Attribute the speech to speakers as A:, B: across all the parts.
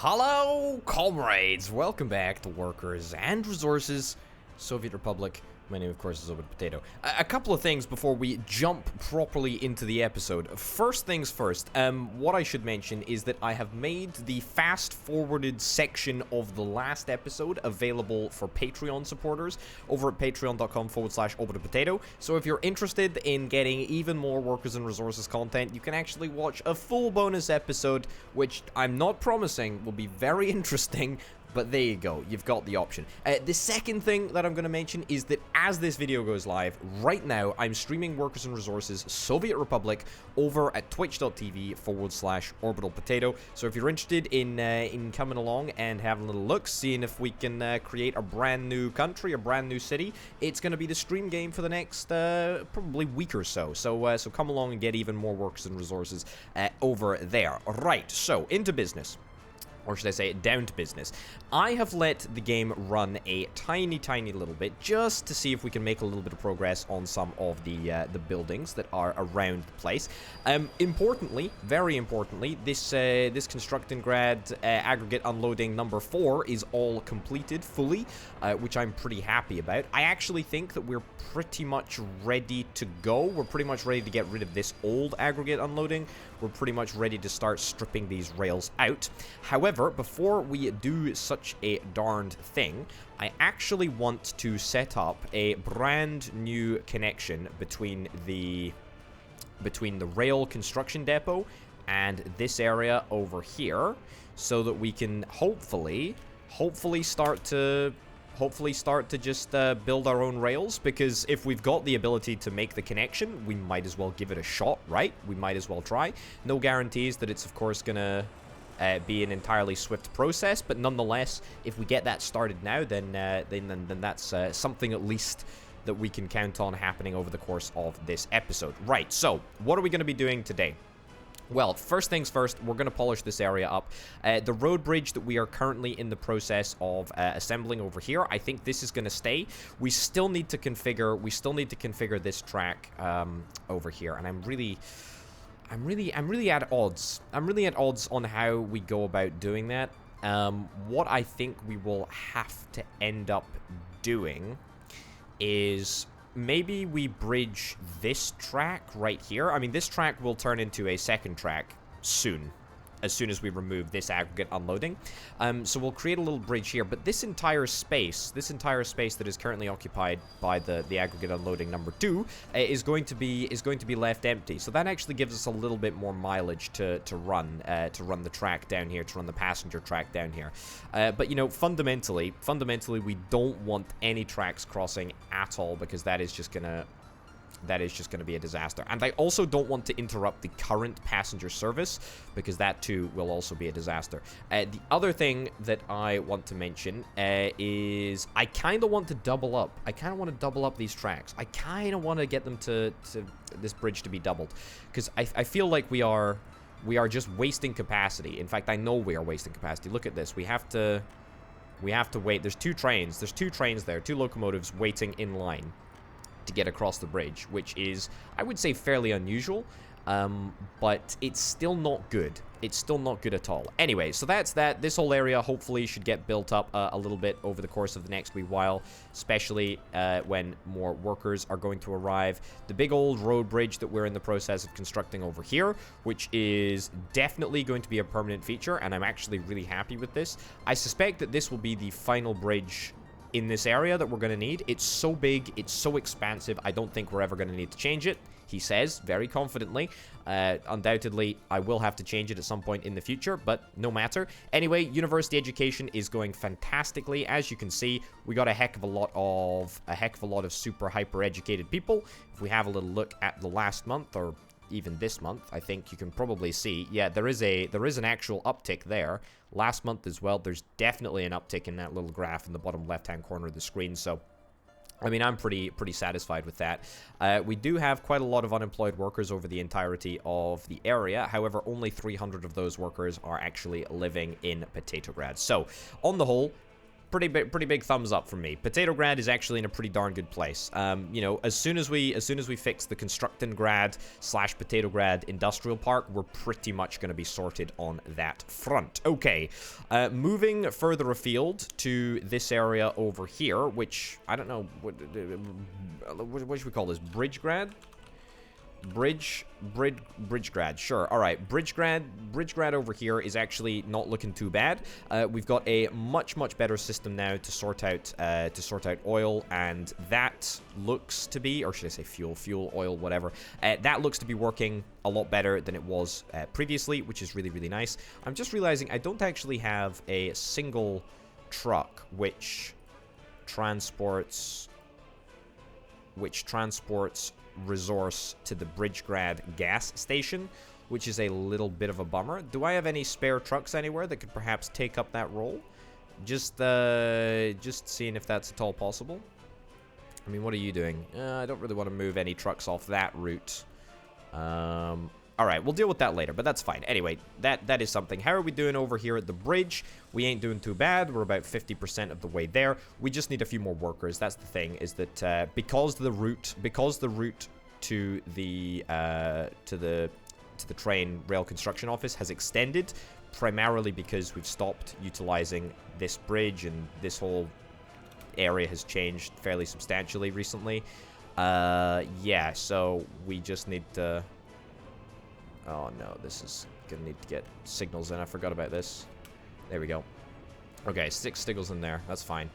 A: Hello, comrades! Welcome back to Workers and Resources, Soviet Republic. My name, of course, is Open Potato. A couple of things before we jump properly into the episode. First things first, what I should mention is that I have made the fast-forwarded section of the last episode available for Patreon supporters over at patreon.com/OpenPotato. So if you're interested in getting even more Workers and Resources content, you can actually watch a full bonus episode, which I'm not promising will be very interesting. But there you go, you've got the option. The second thing that I'm going to mention is that as this video goes live, right now, I'm streaming Workers and Resources Soviet Republic over at twitch.tv/orbitalpotato. So if you're interested in coming along and having a little look, seeing if we can create a brand new country, a brand new city, it's going to be the stream game for the next probably week or so. So come along and get even more Workers and Resources over there. Right, so into business. Or should I say, down to business. I have let the game run a tiny little bit, just to see if we can make a little bit of progress on some of the buildings that are around the place. Importantly, very importantly, this Constructingrad aggregate unloading number 4 is all completed fully, which I'm pretty happy about. I actually think that we're pretty much ready to go. We're pretty much ready to get rid of this old aggregate unloading. We're pretty much ready to start stripping these rails out. However, before we do such a darned thing, I actually want to set up a brand new connection between the rail construction depot and this area over here, so that we can hopefully start to just build our own rails, because if we've got the ability to make the connection, we might as well give it a shot, right? We might as well try. No guarantees that it's, of course, gonna be an entirely swift process, but nonetheless, if we get that started now, then that's something at least that we can count on happening over the course of this episode. Right, so what are we going to be doing today? Well, first things first, we're going to polish this area up. The road bridge that we are currently in the process of assembling over here, I think this is going to stay. We still need to configure this track over here, and I'm really at odds. I'm really at odds on how we go about doing that. What I think we will have to end up doing is maybe we bridge this track right here. I mean, this track will turn into a second track soon, as soon as we remove this aggregate unloading. So we'll create a little bridge here, but this entire space that is currently occupied by the aggregate unloading number 2 is going to be left empty. So that actually gives us a little bit more mileage to run the track down here, to run the passenger track down here. But you know, fundamentally, we don't want any tracks crossing at all, because that is just gonna be a disaster. And I also don't want to interrupt the current passenger service, because that too will also be a disaster. The other thing that I want to mention is I kind of want to double up. I kind of want to double up these tracks. I kind of want to get them to this bridge to be doubled, because I feel like we are just wasting capacity. In fact, I know we are wasting capacity. Look at this. We have to wait. There's two trains there, 2 locomotives waiting in line to get across the bridge, which is, I would say, fairly unusual, but it's still not good. It's still not good at all. Anyway, so that's that. This whole area hopefully should get built up a little bit over the course of the next wee while, especially when more workers are going to arrive. The big old road bridge that we're in the process of constructing over here, which is definitely going to be a permanent feature, and I'm actually really happy with this. I suspect that this will be the final bridge in this area that we're going to need. It's so big, it's so expansive, I don't think we're ever going to need to change it, he says, very confidently. Undoubtedly, I will have to change it at some point in the future, but no matter. Anyway, university education is going fantastically. As you can see, we got a heck of a lot of super hyper educated people. If we have a little look at the last month, or even this month, I think you can probably see, yeah, there is an actual uptick there. Last month as well, there's definitely an uptick in that little graph in the bottom left-hand corner of the screen. So, I mean, I'm pretty satisfied with that. We do have quite a lot of unemployed workers over the entirety of the area. However, only 300 of those workers are actually living in Potatograd. So, on the whole, pretty big thumbs up from me. Potatograd is actually in a pretty darn good place. You know, as soon as we fix the Constructingrad / Potatograd industrial park, we're pretty much going to be sorted on that front. Okay, moving further afield to this area over here, which I don't know what should we call this? Bridgegrad? Bridgegrad, sure. All right, Bridgegrad over here is actually not looking too bad. We've got a much better system now to sort out oil, and that looks to be, or should I say fuel, oil, whatever. That looks to be working a lot better than it was previously, which is really nice. I'm just realizing I don't actually have a single truck which transports resource to the Bridgegrad gas station, which is a little bit of a bummer. Do I have any spare trucks anywhere that could perhaps take up that role? Just seeing if that's at all possible. I mean, what are you doing? I don't really want to move any trucks off that route. All right, we'll deal with that later, but that's fine. Anyway, that is something. How are we doing over here at the bridge? We ain't doing too bad. We're about 50% of the way there. We just need a few more workers. That's the thing, is that because the route to the train rail construction office has extended, primarily because we've stopped utilizing this bridge and this whole area has changed fairly substantially recently. Yeah, so we just need to... Oh no, this is gonna need to get signals in. I forgot about this. There we go. Okay, 6 signals in there. That's fine.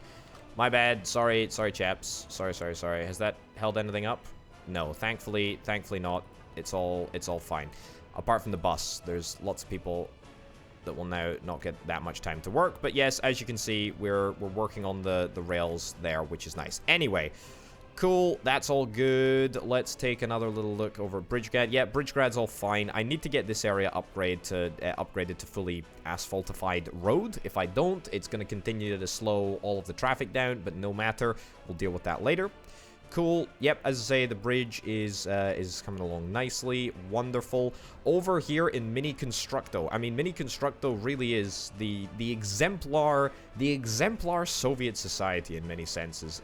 A: My bad. Sorry, chaps. Sorry. Has that held anything up? No, thankfully not. It's all fine. Apart from the bus, there's lots of people that will now not get that much time to work. But yes, as you can see, we're working on the rails there, which is nice. Anyway. Cool, that's all good. Let's take another little look over at Bridgegrad. Yeah, Bridgegrad's all fine. I need to get this area upgraded to fully asphaltified road. If I don't, it's going to continue to slow all of the traffic down, but no matter. We'll deal with that later. Cool. Yep, as I say, the bridge is coming along nicely. Wonderful. Over here in Mini Constructo. I mean, Mini Constructo really is the exemplar Soviet society in many senses.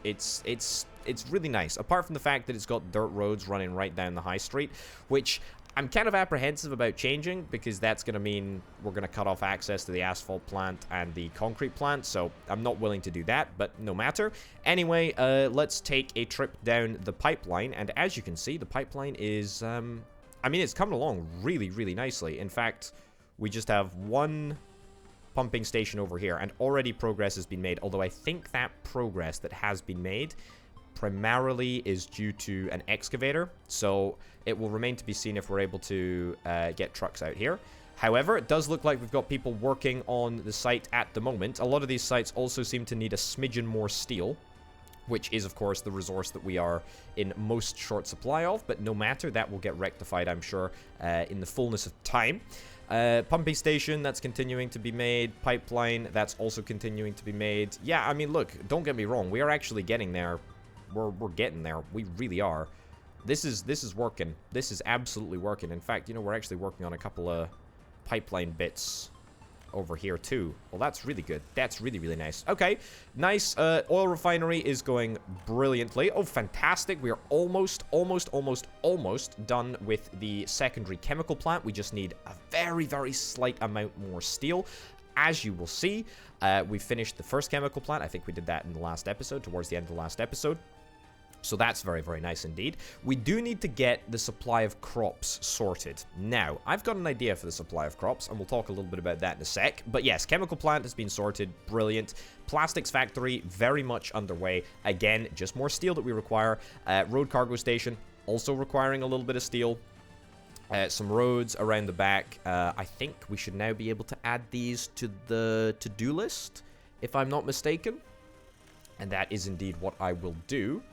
A: It's really nice, apart from the fact that it's got dirt roads running right down the high street, which I'm kind of apprehensive about changing, because that's going to mean we're going to cut off access to the asphalt plant and the concrete plant, so I'm not willing to do that, but no matter. Anyway, let's take a trip down the pipeline, and as you can see, the pipeline is, I mean, it's coming along really nicely. In fact, we just have one pumping station over here, and already progress has been made, although I think that progress that has been made primarily is due to an excavator, so it will remain to be seen if we're able to get trucks out here. However, it does look like we've got people working on the site at the moment. A lot of these sites also seem to need a smidgen more steel, which is, of course, the resource that we are in most short supply of, but no matter, that will get rectified, I'm sure, in the fullness of time. Pumping station, that's continuing to be made. Pipeline, that's also continuing to be made. Yeah, I mean, look, don't get me wrong, we are actually getting there. We're getting there. We really are. This is working. This is absolutely working. In fact, you know, we're actually working on a couple of pipeline bits over here too. Well, that's really good. That's really nice. Okay, nice. Oil refinery is going brilliantly. Oh, fantastic. We are almost done with the secondary chemical plant. We just need a very slight amount more steel. As you will see, we finished the first chemical plant. I think we did that in the last episode, towards the end of the last episode. So that's very nice indeed. We do need to get the supply of crops sorted. Now, I've got an idea for the supply of crops, and we'll talk a little bit about that in a sec. But yes, chemical plant has been sorted. Brilliant. Plastics factory, very much underway. Again, just more steel that we require. Road cargo station, also requiring a little bit of steel. Some roads around the back. I think we should now be able to add these to the to-do list, if I'm not mistaken. And that is indeed what I will do.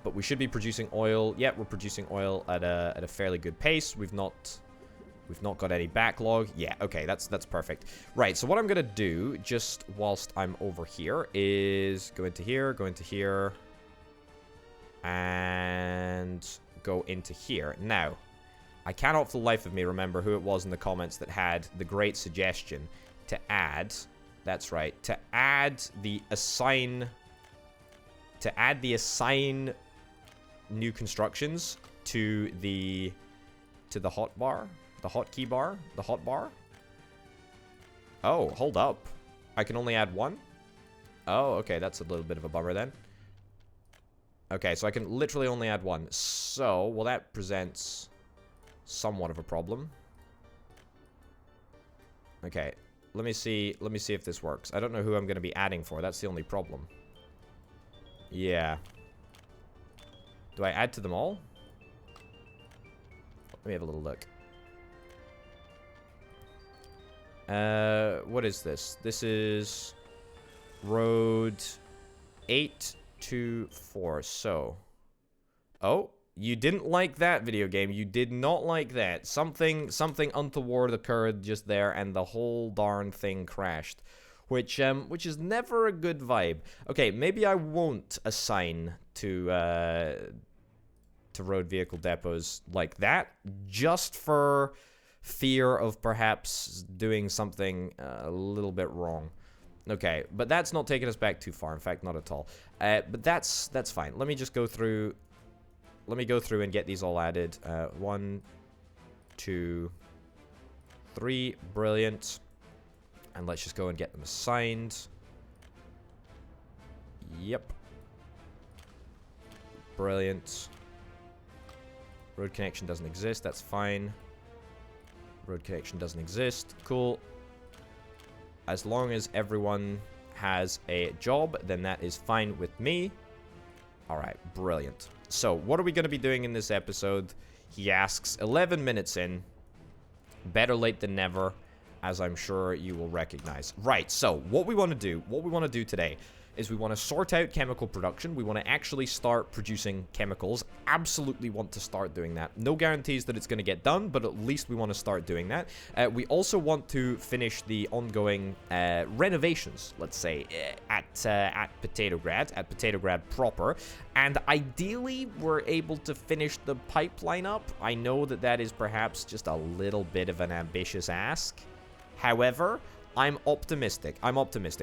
A: But we should be producing oil. Yeah, we're producing oil at a fairly good pace. We've not got any backlog. Yeah, okay, that's perfect. Right, so what I'm gonna do, just whilst I'm over here, is go into here, and go into here. Now, I cannot for the life of me remember who it was in the comments that had the great suggestion to add That's right. To add the assign new constructions to the hotbar, the hotkey bar, the hotbar. Oh, hold up. I can only add one? Oh, okay, that's a little bit of a bummer then. Okay, so I can literally only add one. So, well, that presents somewhat of a problem. Okay, let me see if this works. I don't know who I'm going to be adding for. That's the only problem. Yeah. Do I add to them all? Let me have a little look. What is this? This is road 824. So, oh, you didn't like that, video game. You did not like that. Something untoward occurred just there, and the whole darn thing crashed, which is never a good vibe. Okay, maybe I won't assign to road vehicle depots like that, just for fear of perhaps doing something a little bit wrong. Okay, but that's not taking us back too far. In fact, not at all. But that's fine. Let me just go through. Let me go through and get these all added. 1, 2, 3. Brilliant. And let's just go and get them assigned. Yep. Brilliant. Road connection doesn't exist. That's fine. Road connection doesn't exist. Cool. As long as everyone has a job, then that is fine with me. Alright, brilliant. So, what are we going to be doing in this episode? He asks, 11 minutes in. Better late than never, as I'm sure you will recognize. Right, so, what we want to do today is we want to sort out chemical production. We want to actually start producing chemicals. Absolutely want to start doing that. No guarantees that it's going to get done, but at least we want to start doing that. We also want to finish the ongoing renovations, let's say, at Potatograd proper. And ideally, we're able to finish the pipeline up. I know that that is perhaps just a little bit of an ambitious ask. However, I'm optimistic.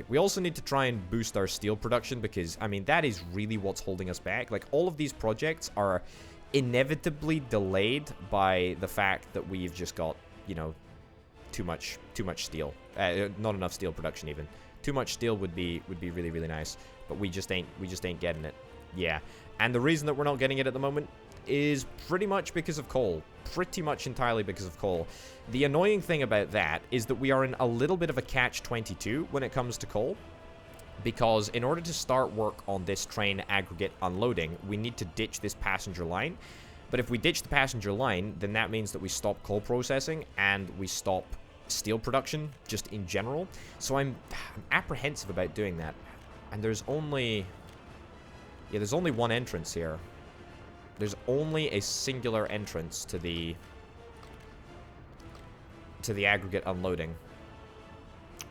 A: We also need to try and boost our steel production because, I mean, that is really what's holding us back. Like, all of these projects are inevitably delayed by the fact that we've just got, you know, too much steel. Not enough steel production even. Too much steel would be really, really nice, but we just ain't getting it. Yeah. And the reason that we're not getting it at the moment is pretty much because of coal. Pretty much entirely because of coal. The annoying thing about that is that we are in a little bit of a catch-22 when it comes to coal, because in order to start work on this train aggregate unloading, we need to ditch this passenger line. But if we ditch the passenger line, then that means that we stop coal processing and we stop steel production just in general. So I'm apprehensive about doing that. And there's only one entrance here. There's only a singular entrance to the aggregate unloading,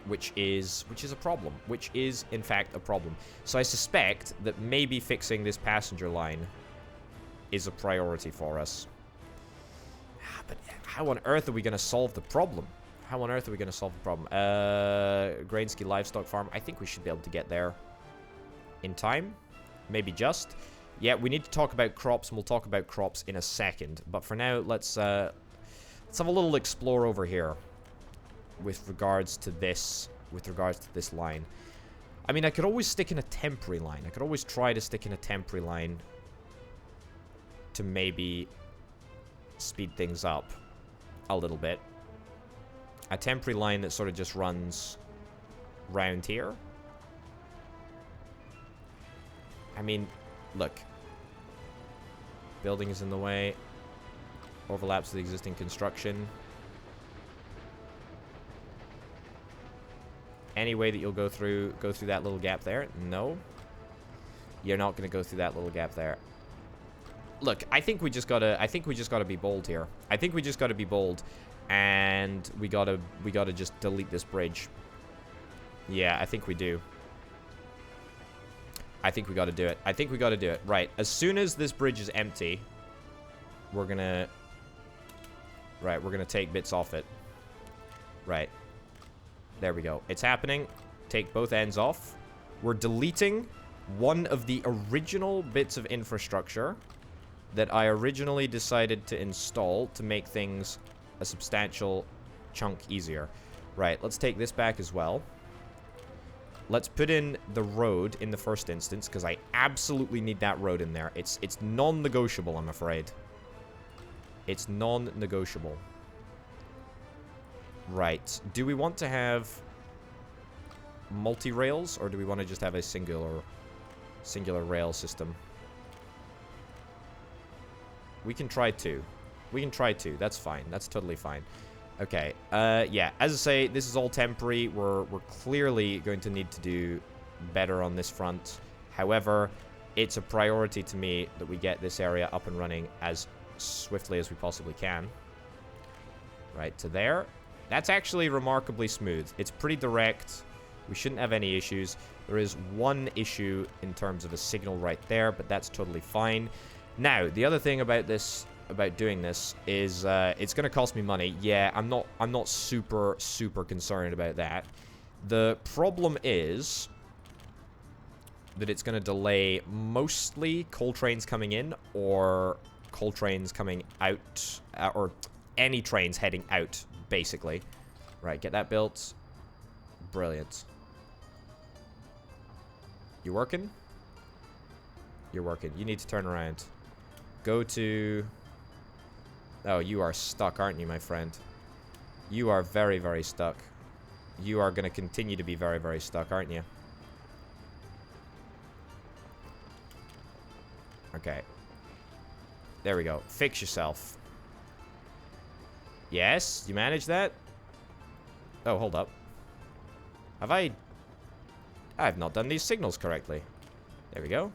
A: which is a problem. Which is in fact a problem. So I suspect that maybe fixing this passenger line is a priority for us. But how on earth are we going to solve the problem? Grainsky Livestock Farm. I think we should be able to get there in time. Maybe just. Yeah, we need to talk about crops, and we'll talk about crops in a second. But for now, let's have a little explore over here with regards to this line. I mean, I could always stick in a temporary line. I could always try to stick in a temporary line to maybe speed things up a little bit. A temporary line that sort of just runs round here. I mean, look. Building is in the way. Overlaps with existing construction. Any way that you'll go through that little gap there? No. You're not going to go through that little gap there. Look, I think we just gotta be bold here. I think we just gotta be bold, and we gotta just delete this bridge. Yeah, I think we do. I think we gotta do it. Right, as soon as this bridge is empty, we're gonna take bits off it. Right. There we go. It's happening. take both ends off. We're deleting one of the original bits of infrastructure that I originally decided to install to make things a substantial chunk easier. Right, let's take this back as well. Let's put in the road in the first instance, because I absolutely need that road in there. It's non-negotiable, I'm afraid. It's non-negotiable. Right. Do we want to have multi-rails, or do we want to just have a singular rail system? We can try two. We can try two. That's fine. That's totally fine. Okay. Yeah. As I say, this is all temporary. We're clearly going to need to do better on this front. However, it's a priority to me that we get this area up and running as swiftly as we possibly can. Right to there. That's actually remarkably smooth. It's pretty direct. We shouldn't have any issues. There is one issue in terms of a signal right there, but that's totally fine. Now, the other thing about this, about doing this, is it's going to cost me money. Yeah, I'm not super concerned about that. The problem is that it's going to delay mostly coal trains coming in, or coal trains coming out, or any trains heading out, basically. Right, get that built. Brilliant. You working? You're working. You need to turn around. Go to... Oh, you are stuck, aren't you, my friend? You are very stuck. You are going to continue to be very stuck, aren't you? Okay. There we go. Fix yourself. Yes, you managed that? Oh, hold up. Have I... I've not done these signals correctly. There we go.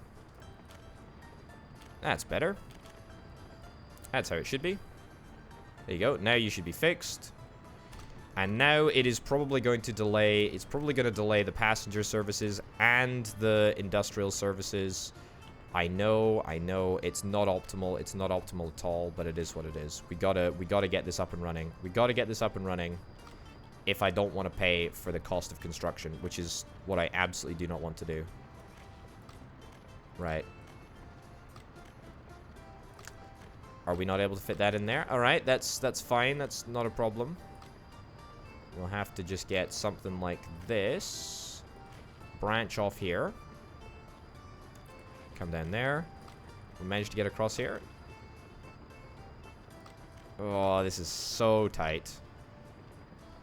A: That's better. That's how it should be. There you go. Now you should be fixed. And now it is probably going to delay... It's probably going to delay the passenger services and the industrial services. I know. It's not optimal. It's not optimal at all, but it is what it is. We gotta get this up and running. We gotta get this up and running if I don't want to pay for the cost of construction, which is what I absolutely do not want to do. Right. Are we not able to fit that in there? Alright, that's fine. That's not a problem. We'll have to just get something like this. Branch off here. Come down there. We managed to get across here. Oh, this is so tight.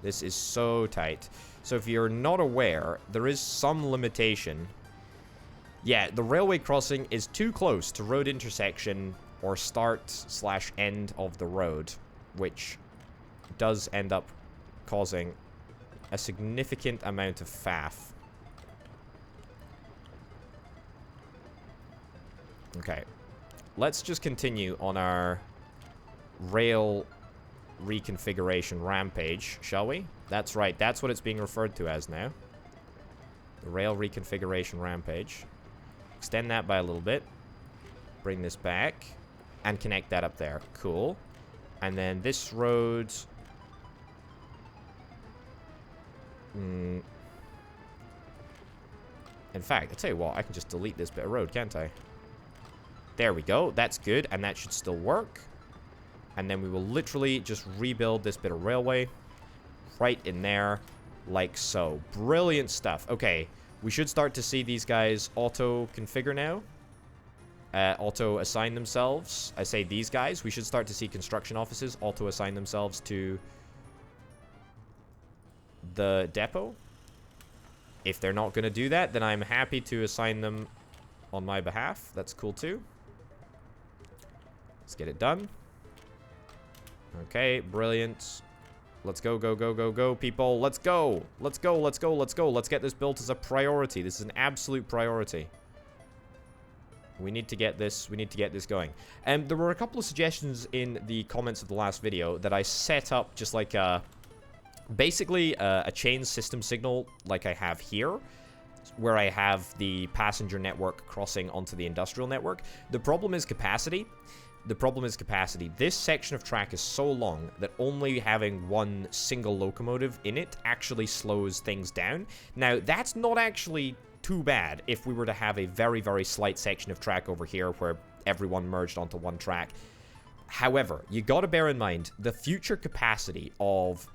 A: This is so tight. So if you're not aware, there is some limitation. Yeah, the railway crossing is too close to road intersection or start/end of the road, which does end up causing a significant amount of faff. Okay. Let's just continue on our rail reconfiguration rampage, shall we? That's right. That's what it's being referred to as now. The rail reconfiguration rampage. Extend that by a little bit. Bring this back. And connect that up there. Cool. And then this road... In fact, I'll tell you what. I can just delete this bit of road, can't I? There we go. That's good. And that should still work. And then we will literally just rebuild this bit of railway right in there, like so. Brilliant stuff. Okay, we should start to see these guys auto-configure now. Auto-assign themselves. I say these guys. We should start to see construction offices auto-assign themselves to the depot. If they're not going to do that, then I'm happy to assign them on my behalf. That's cool too. Let's get it done. Okay, brilliant. Let's go, people. Let's go. Let's get this built as a priority. This is an absolute priority. We need to get this going. And there were a couple of suggestions in the comments of the last video that I set up just like basically a chain system signal like I have here, where I have the passenger network crossing onto the industrial network. The problem is capacity. The problem is capacity. This section of track is so long that only having one single locomotive in it actually slows things down. Now, that's not actually too bad if we were to have a very, very slight section of track over here where everyone merged onto one track. However, you gotta bear in mind, the future capacity of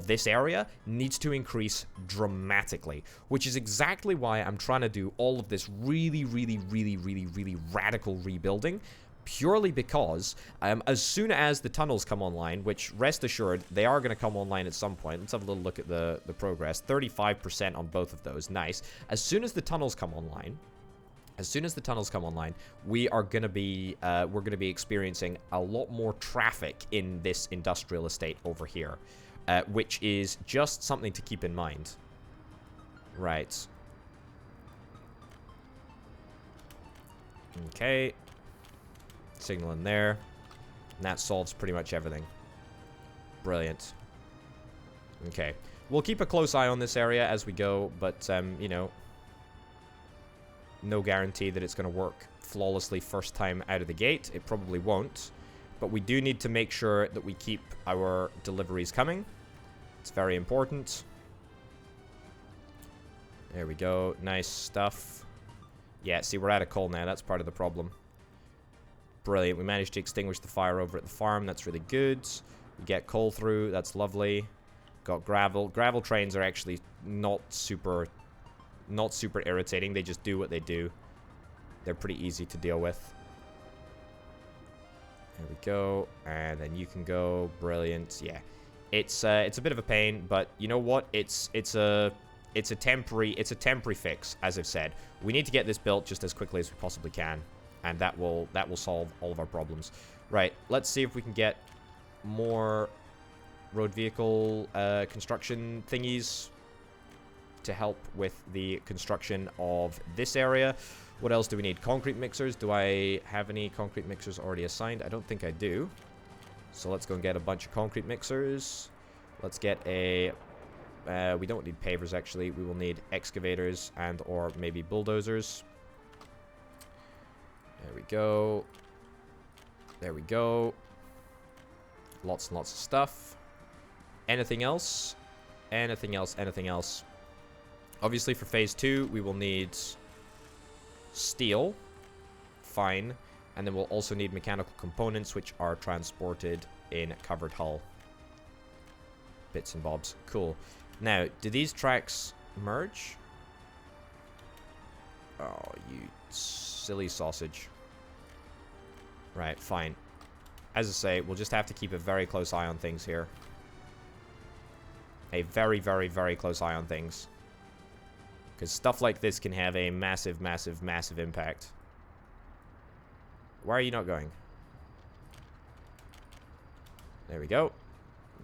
A: this area needs to increase dramatically, which is exactly why I'm trying to do all of this really, really, really, really, really radical rebuilding, purely because as soon as the tunnels come online, which rest assured, they are going to come online at some point. Let's have a little look at the progress. 35% on both of those. Nice. As soon as the tunnels come online, we are going to be experiencing a lot more traffic in this industrial estate over here. Which is just something to keep in mind. Right. Okay. Signal in there. And that solves pretty much everything. Brilliant. Okay. We'll keep a close eye on this area as we go, but, you know, no guarantee that it's going to work flawlessly first time out of the gate. It probably won't. But we do need to make sure that we keep our deliveries coming. It's very important. There we go. Nice stuff. Yeah, see, we're out of coal now. That's part of the problem. Brilliant. We managed to extinguish the fire over at the farm. That's really good. We get coal through. That's lovely. Got gravel. Gravel trains are actually not super irritating. They just do what they do. They're pretty easy to deal with. There we go. And then you can go. Brilliant. Yeah. It's a bit of a pain, but you know what? It's a temporary fix, as I've said. We need to get this built just as quickly as we possibly can, and that will solve all of our problems. Right, let's see if we can get more road vehicle construction thingies to help with the construction of this area. What else do we need? Concrete mixers. Do I have any concrete mixers already assigned? I don't think I do. So let's go and get a bunch of concrete mixers. Let's get a... we don't need pavers, actually. We will need excavators and or maybe bulldozers. There we go. There we go. Lots and lots of stuff. Anything else? Anything else? Anything else? Obviously, for phase 2, we will need steel. Fine. And then we'll also need mechanical components, which are transported in covered hull. Bits and bobs. Cool. Now, do these tracks merge? Oh, you silly sausage. Right, fine. As I say, we'll just have to keep a very close eye on things here. A very, very, very close eye on things. Because stuff like this can have a massive, massive, massive impact. Why are you not going? There we go.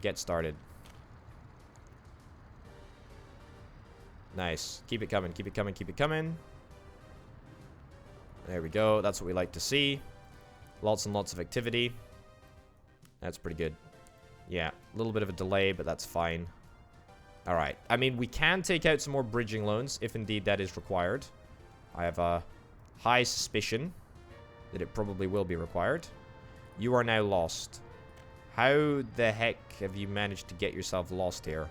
A: Get started. Nice. Keep it coming, keep it coming, keep it coming. There we go. That's what we like to see. Lots and lots of activity. That's pretty good. Yeah, a little bit of a delay, but that's fine. Alright. I mean, we can take out some more bridging loans, if indeed that is required. I have a high suspicion that it probably will be required. You are now lost. How the heck have you managed to get yourself lost here?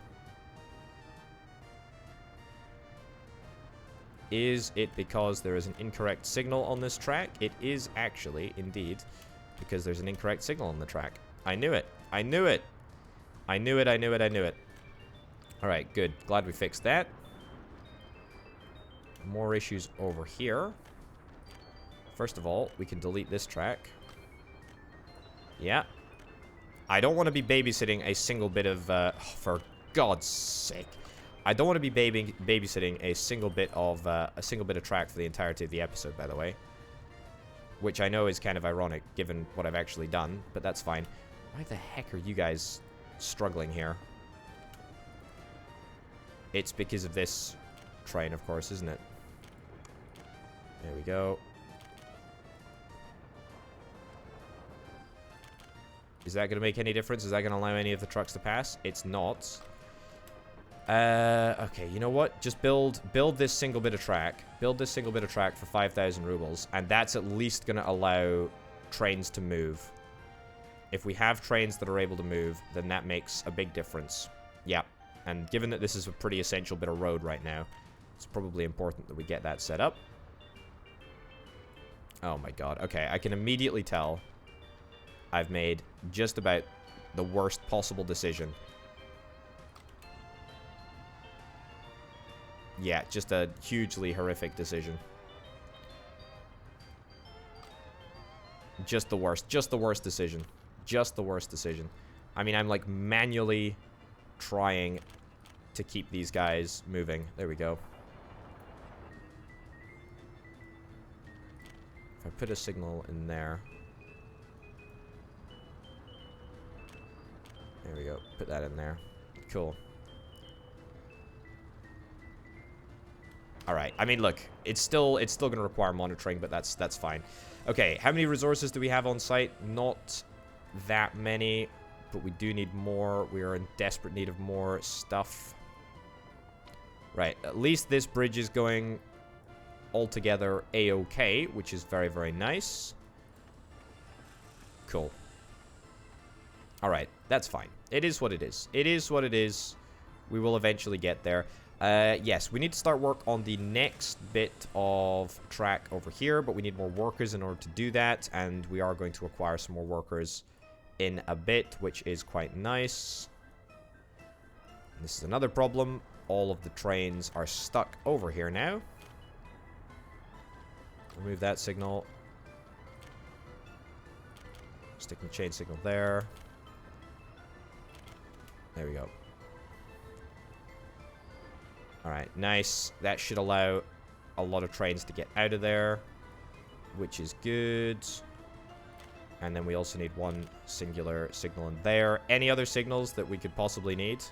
A: Is it because there is an incorrect signal on this track? It is actually, indeed, because there's an incorrect signal on the track. I knew it. I knew it. I knew it, I knew it, I knew it. Alright, good. Glad we fixed that. More issues over here. First of all, we can delete this track. Yeah. I don't want to be babysitting a single bit of, for God's sake. I don't want to be babysitting a single bit of track for the entirety of the episode, by the way. Which I know is kind of ironic, given what I've actually done, but that's fine. Why the heck are you guys struggling here? It's because of this train, of course, isn't it? There we go. Is that going to make any difference? Is that going to allow any of the trucks to pass? It's not. Okay, you know what? Just build this single bit of track. Build this single bit of track for 5,000 rubles. And that's at least going to allow trains to move. If we have trains that are able to move, then that makes a big difference. Yeah, and given that this is a pretty essential bit of road right now, it's probably important that we get that set up. Oh my god. Okay, I can immediately tell I've made just about the worst possible decision. Yeah, just a hugely horrific decision. Just the worst decision. Just the worst decision. I mean, I'm like manually trying to keep these guys moving. There we go. If I put a signal in there. There we go. Put that in there. Cool. Alright, I mean, look, it's still going to require monitoring, but that's fine. Okay, how many resources do we have on site? Not that many, but we do need more. We are in desperate need of more stuff. Right, at least this bridge is going altogether A-okay, which is very, very nice. Cool. Alright, that's fine. It is what it is. It is what it is. We will eventually get there. Yes, we need to start work on the next bit of track over here, but we need more workers in order to do that, and we are going to acquire some more workers in a bit, which is quite nice. And this is another problem. All of the trains are stuck over here now. Remove that signal. Stick the chain signal there. There we go. Alright, nice. That should allow a lot of trains to get out of there, which is good. And then we also need one singular signal in there. Any other signals that we could possibly need?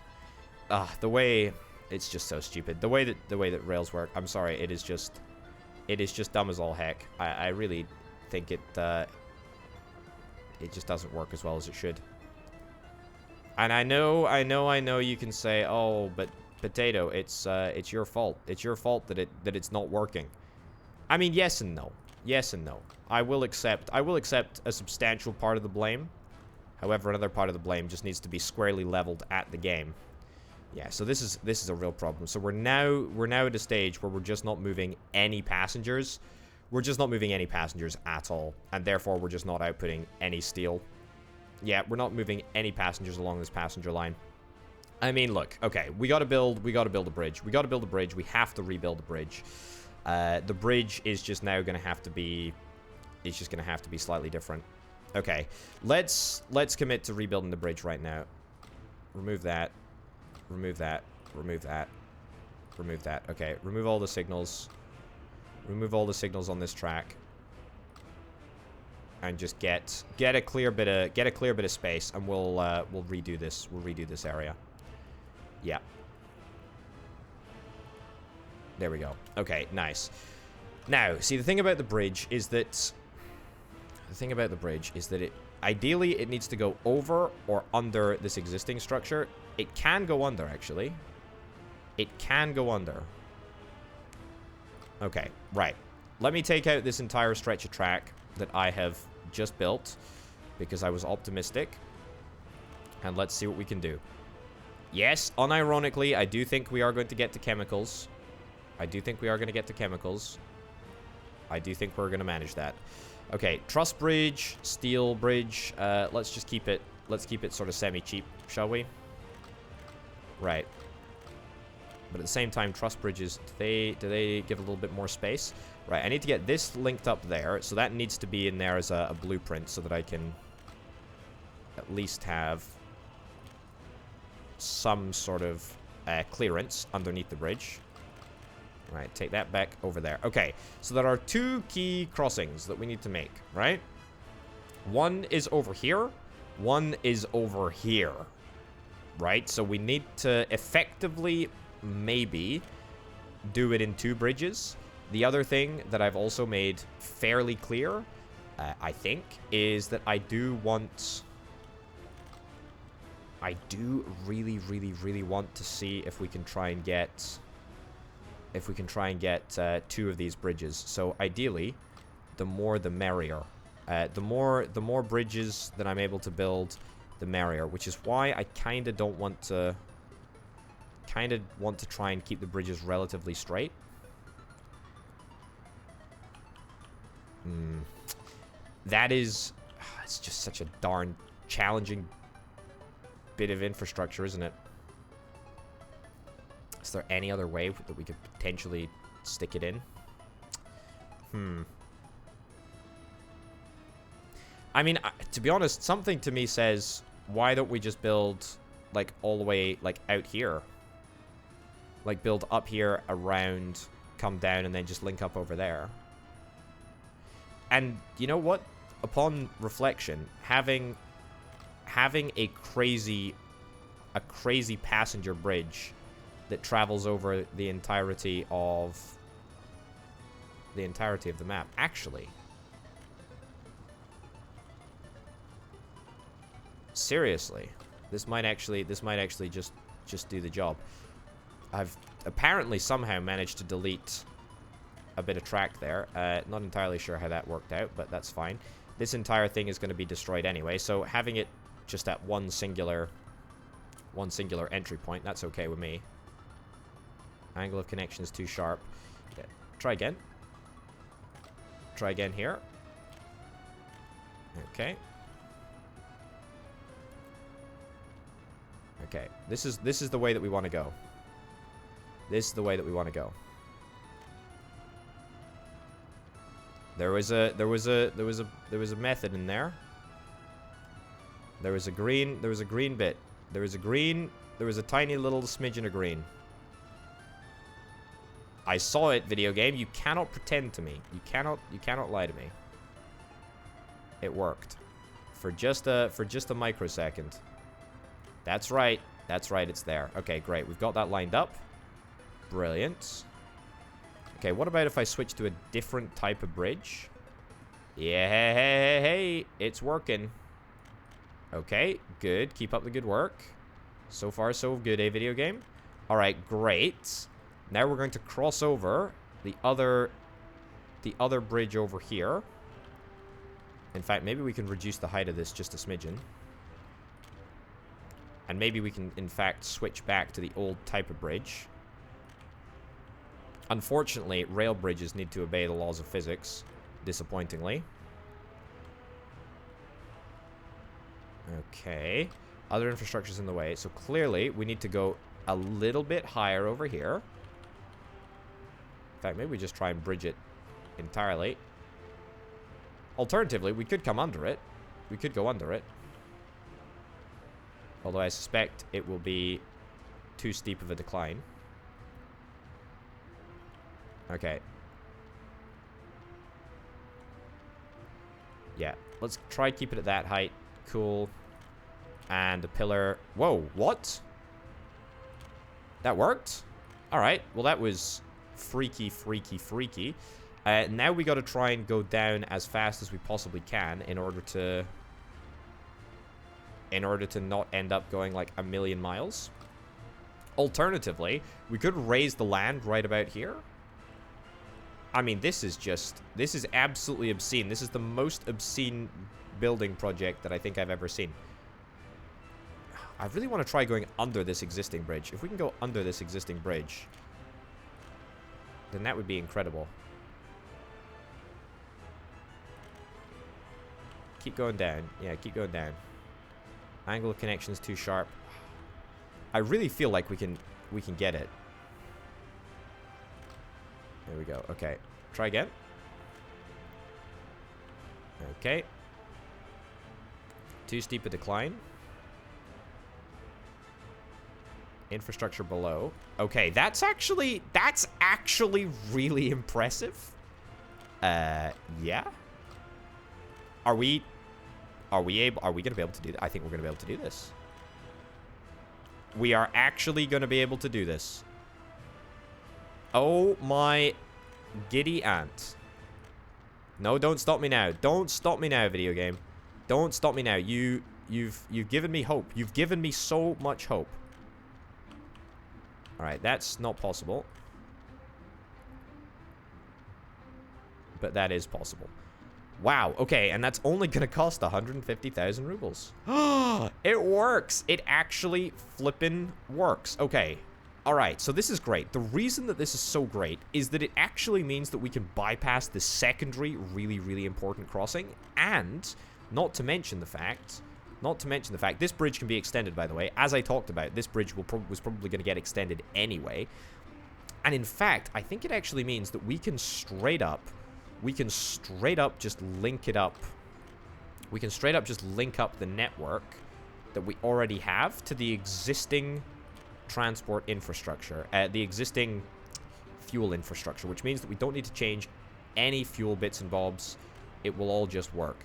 A: The way... It's just so stupid. The way that rails work, I'm sorry, it is just dumb as all heck. I really think it just doesn't work as well as it should. And I know you can say, oh, but Potato, it's your fault. It's your fault that it's not working. I mean, yes and no. Yes and no. I will accept a substantial part of the blame. However, another part of the blame just needs to be squarely leveled at the game. Yeah, so this is a real problem. So we're now at a stage where we're just not moving any passengers. We're just not moving any passengers at all, and therefore we're just not outputting any steel. Yeah, we're not moving any passengers along this passenger line. I mean, look, okay, we gotta build a bridge. We gotta build a bridge. We have to rebuild the bridge. The bridge is just now gonna have to be, it's just gonna have to be slightly different. Okay, let's commit to rebuilding the bridge right now. Remove that. Remove that. Remove that. Remove that. Okay, remove all the signals. Remove all the signals on this track. And just get a clear bit of space, and we'll redo this. We'll redo this area. Yeah. There we go. Okay, nice. Now, see, the thing about the bridge is that ideally it needs to go over or under this existing structure. It can go under, actually. It can go under. Okay, right. Let me take out this entire stretch of track that I have just built because I was optimistic. And let's see what we can do. Yes, unironically, I do think we are going to get to chemicals. I do think we are going to get to chemicals. I do think we're going to manage that. Okay, truss bridge, steel bridge. Let's just keep it. Let's keep it sort of semi-cheap, shall we? Right. But at the same time, truss bridges, do they give a little bit more space? Right, I need to get this linked up there. So that needs to be in there as a blueprint so that I can at least have some sort of clearance underneath the bridge. Right, take that back over there. Okay, so there are two key crossings that we need to make, right? One is over here. One is over here. Right, so we need to effectively maybe do it in two bridges. The other thing that I've also made fairly clear, I think, is that I do really, really, really want to see if we can try and get two of these bridges. So ideally, the more the merrier. The more bridges that I'm able to build, the merrier. Which is why I kind of don't want to... kind of want to try and keep the bridges relatively straight. That is... it's just such a darn challenging bit of infrastructure, isn't it? Is there any other way that we could potentially stick it in? I mean, to be honest, something to me says, why don't we just build, like, all the way, like, out here? Like, build up here, around, come down, and then just link up over there. And, you know what? Upon reflection, having a crazy passenger bridge that travels over the entirety of the map. Actually, seriously, this might actually just do the job. I've apparently somehow managed to delete a bit of track there. Not entirely sure how that worked out, but that's fine. This entire thing is going to be destroyed anyway, so having it just at one singular entry point, that's okay with me. Angle of connection is too sharp. Okay. Try again. Try again here. Okay. Okay. This is the way that we want to go. This is the way that we want to go. There was a method in there. There was a green bit. There was a tiny little smidgen of green. I saw it, video game. You cannot pretend to me. You cannot lie to me. It worked. For just a microsecond. That's right. That's right, it's there. Okay, great. We've got that lined up. Brilliant. Okay, what about if I switch to a different type of bridge? Yeah, hey, it's working. Okay, good. Keep up the good work. So far, so good, eh, video game? Alright, great. Now we're going to cross over the other bridge over here. In fact, maybe we can reduce the height of this just a smidgen. And maybe we can, in fact, switch back to the old type of bridge. Unfortunately, rail bridges need to obey the laws of physics, disappointingly. Okay. Other infrastructure's in the way, so clearly we need to go a little bit higher over here. In fact, maybe we just try and bridge it entirely. Alternatively, we could come under it. We could go under it. Although I suspect it will be too steep of a decline. Okay. Yeah, let's try keep it at that height. Cool. And the pillar... Whoa, what? That worked? Alright, well that was freaky. Now we gotta try and go down as fast as we possibly can in order to not end up going like a million miles. Alternatively, we could raise the land right about here. I mean, this is absolutely obscene. This is the most obscene building project that I think I've ever seen. I really want to try going under this existing bridge. If we can go under this existing bridge, then that would be incredible. Keep going down. Yeah, keep going down. Angle of connection is too sharp. I really feel like we can get it. There we go. Okay. Try again. Okay. Too steep a decline. Infrastructure below. Okay, that's actually really impressive. Yeah. Are we gonna be able to do that? I think we're gonna be able to do this. We are actually gonna be able to do this. Oh my giddy aunt. No, don't stop me now. Don't stop me now, video game. Don't stop me now. You've given me hope. You've given me so much hope. Alright, that's not possible. But that is possible. Wow, okay, and that's only gonna cost 150,000 rubles. It works! It actually flippin' works. Okay. Alright, so this is great. The reason that this is so great is that it actually means that we can bypass the secondary, really, really important crossing, and not to mention the fact, this bridge can be extended, by the way. As I talked about, this bridge was probably going to get extended anyway. And in fact, I think it actually means that we can straight up just link it up. We can straight up just link up the network that we already have to the existing transport infrastructure, the existing fuel infrastructure, which means that we don't need to change any fuel bits and bobs. It will all just work.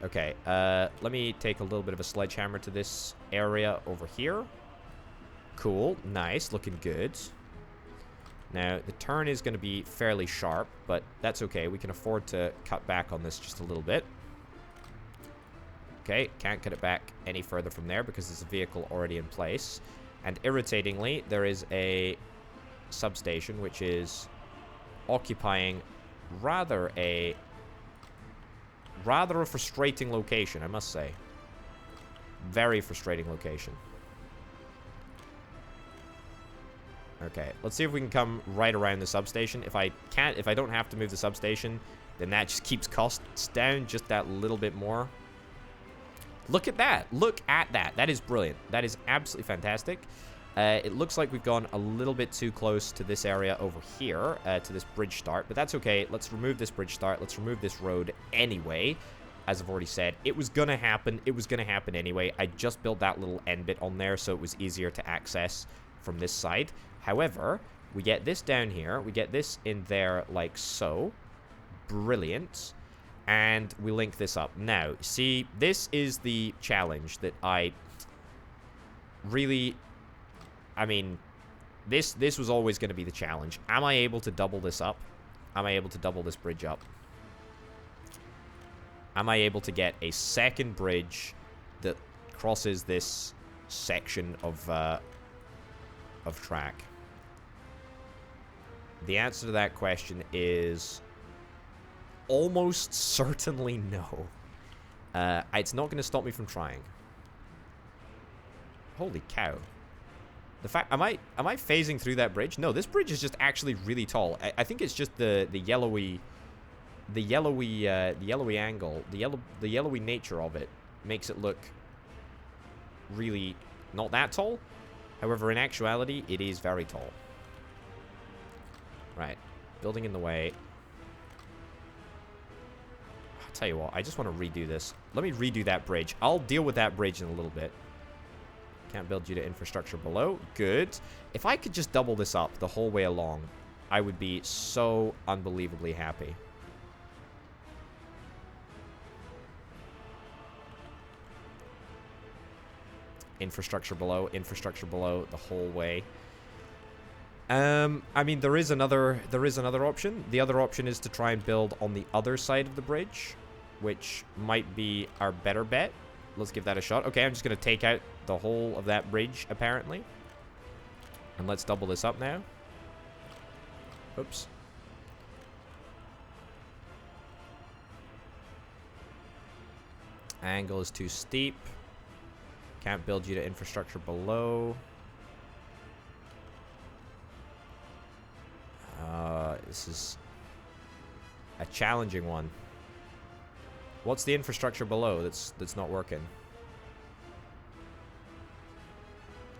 A: Okay, let me take a little bit of a sledgehammer to this area over here. Cool, nice, looking good. Now, the turn is going to be fairly sharp, but that's okay. We can afford to cut back on this just a little bit. Okay, can't cut it back any further from there because there's a vehicle already in place. And irritatingly, there is a substation which is occupying rather a frustrating location, I must say. Very frustrating location. Okay, let's see if we can come right around the substation. If I don't have to move the substation, then that just keeps costs down just that little bit more. Look at that. Look at that. That is brilliant. That is absolutely fantastic. It looks like we've gone a little bit too close to this area over here, to this bridge start, but that's okay. Let's remove this bridge start. Let's remove this road anyway. As I've already said, it was going to happen. It was going to happen anyway. I just built that little end bit on there so it was easier to access from this side. However, we get this down here. We get this in there like so. Brilliant. And we link this up. Now, see, this is the challenge that I really... I mean, this was always going to be the challenge. Am I able to double this up? Am I able to double this bridge up? Am I able to get a second bridge that crosses this section of track? The answer to that question is almost certainly no. It's not going to stop me from trying. Holy cow. The fact, am I phasing through that bridge? No, this bridge is just actually really tall. I think it's just the yellowy angle, the yellowy nature of it makes it look really not that tall. However, in actuality, it is very tall. Right, building in the way. I'll tell you what, I just want to redo this. Let me redo that bridge. I'll deal with that bridge in a little bit. Can't build due to infrastructure below. Good. If I could just double this up the whole way along, I would be so unbelievably happy. Infrastructure below the whole way. I mean, there is another option. The other option is to try and build on the other side of the bridge, which might be our better bet. Let's give that a shot. Okay, I'm just going to take out the whole of that bridge, apparently. And let's double this up now. Oops. Angle is too steep. Can't build due to infrastructure below. This is a challenging one. What's the infrastructure below that's not working?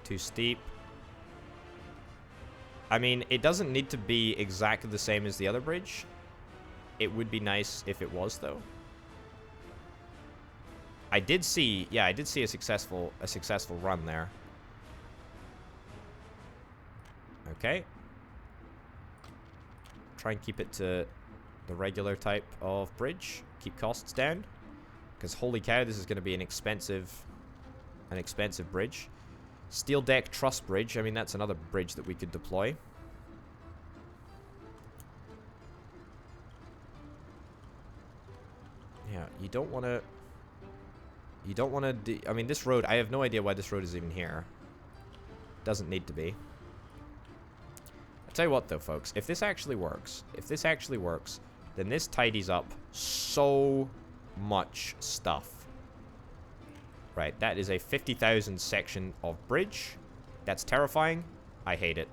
A: Too steep. I mean, it doesn't need to be exactly the same as the other bridge. It would be nice if it was, though. I did see a successful run there. Okay. Try and keep it to the regular type of bridge. Keep costs down. Because holy cow, this is going to be an expensive bridge. Steel deck truss bridge. I mean, that's another bridge that we could deploy. Yeah, you don't want to... I mean, this road, I have no idea why this road is even here. Doesn't need to be. I'll tell you what, though, folks. If this actually works, then this tidies up so much stuff. Right, that is a 50,000 section of bridge. That's terrifying. I hate it.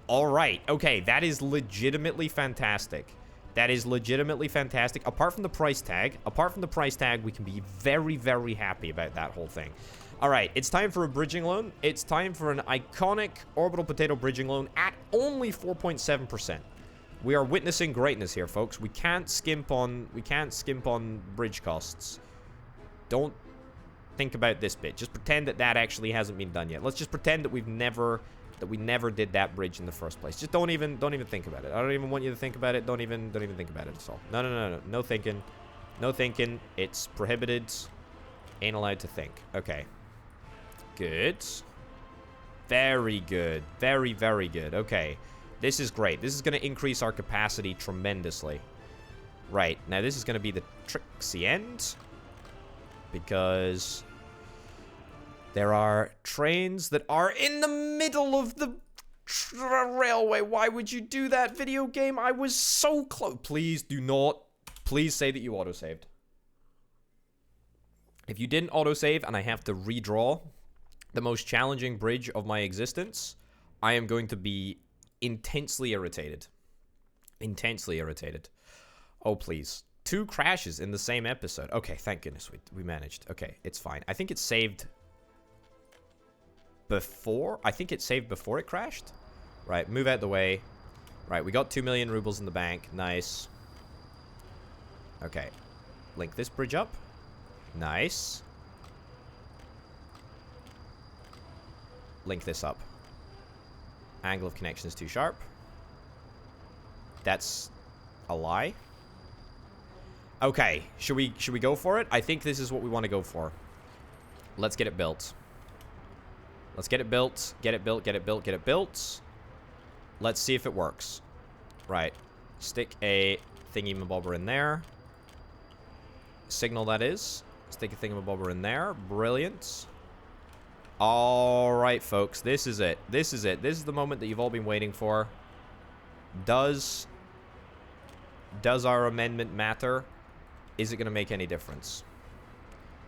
A: Alright, okay, that is legitimately fantastic. That is legitimately fantastic. Apart from the price tag, we can be very, very happy about that whole thing. Alright, it's time for a bridging loan. It's time for an iconic orbital potato bridging loan at only 4.7%. We are witnessing greatness here, folks. We can't skimp on bridge costs. Don't think about this bit. Just pretend that that actually hasn't been done yet. Let's just pretend that we never did that bridge in the first place. Just don't even think about it. I don't even want you to think about it. Don't even think about it at all. No. No thinking. No thinking. It's prohibited. Ain't allowed to think. Okay. Good. Very good. Very, very good. Okay. This is great. This is going to increase our capacity tremendously. Right. Now, this is going to be the tricksy end. Because there are trains that are in the middle of the railway. Why would you do that, video game? I was so close. Please do not. Please say that you autosaved. If you didn't autosave and I have to redraw the most challenging bridge of my existence, I am going to be intensely irritated. Intensely irritated. Oh, please. 2 crashes in the same episode. Okay, thank goodness we managed. Okay, it's fine. I think it saved before. I think it saved before it crashed. Right, move out the way. Right, we got 2 million rubles in the bank. Nice. Okay. Link this bridge up. Nice. Link this up. Angle of connection is too sharp. That's a lie. Okay, should we go for it? I think this is what we want to go for. Let's get it built. Let's get it built. Get it built, get it built, get it built. Let's see if it works. Right. Stick a thingy-mabobber in there. Signal, that is. Stick a thingy-mabobber in there. Brilliant. Alright, folks. This is it. This is it. This is the moment that you've all been waiting for. Does our amendment matter? Is it going to make any difference?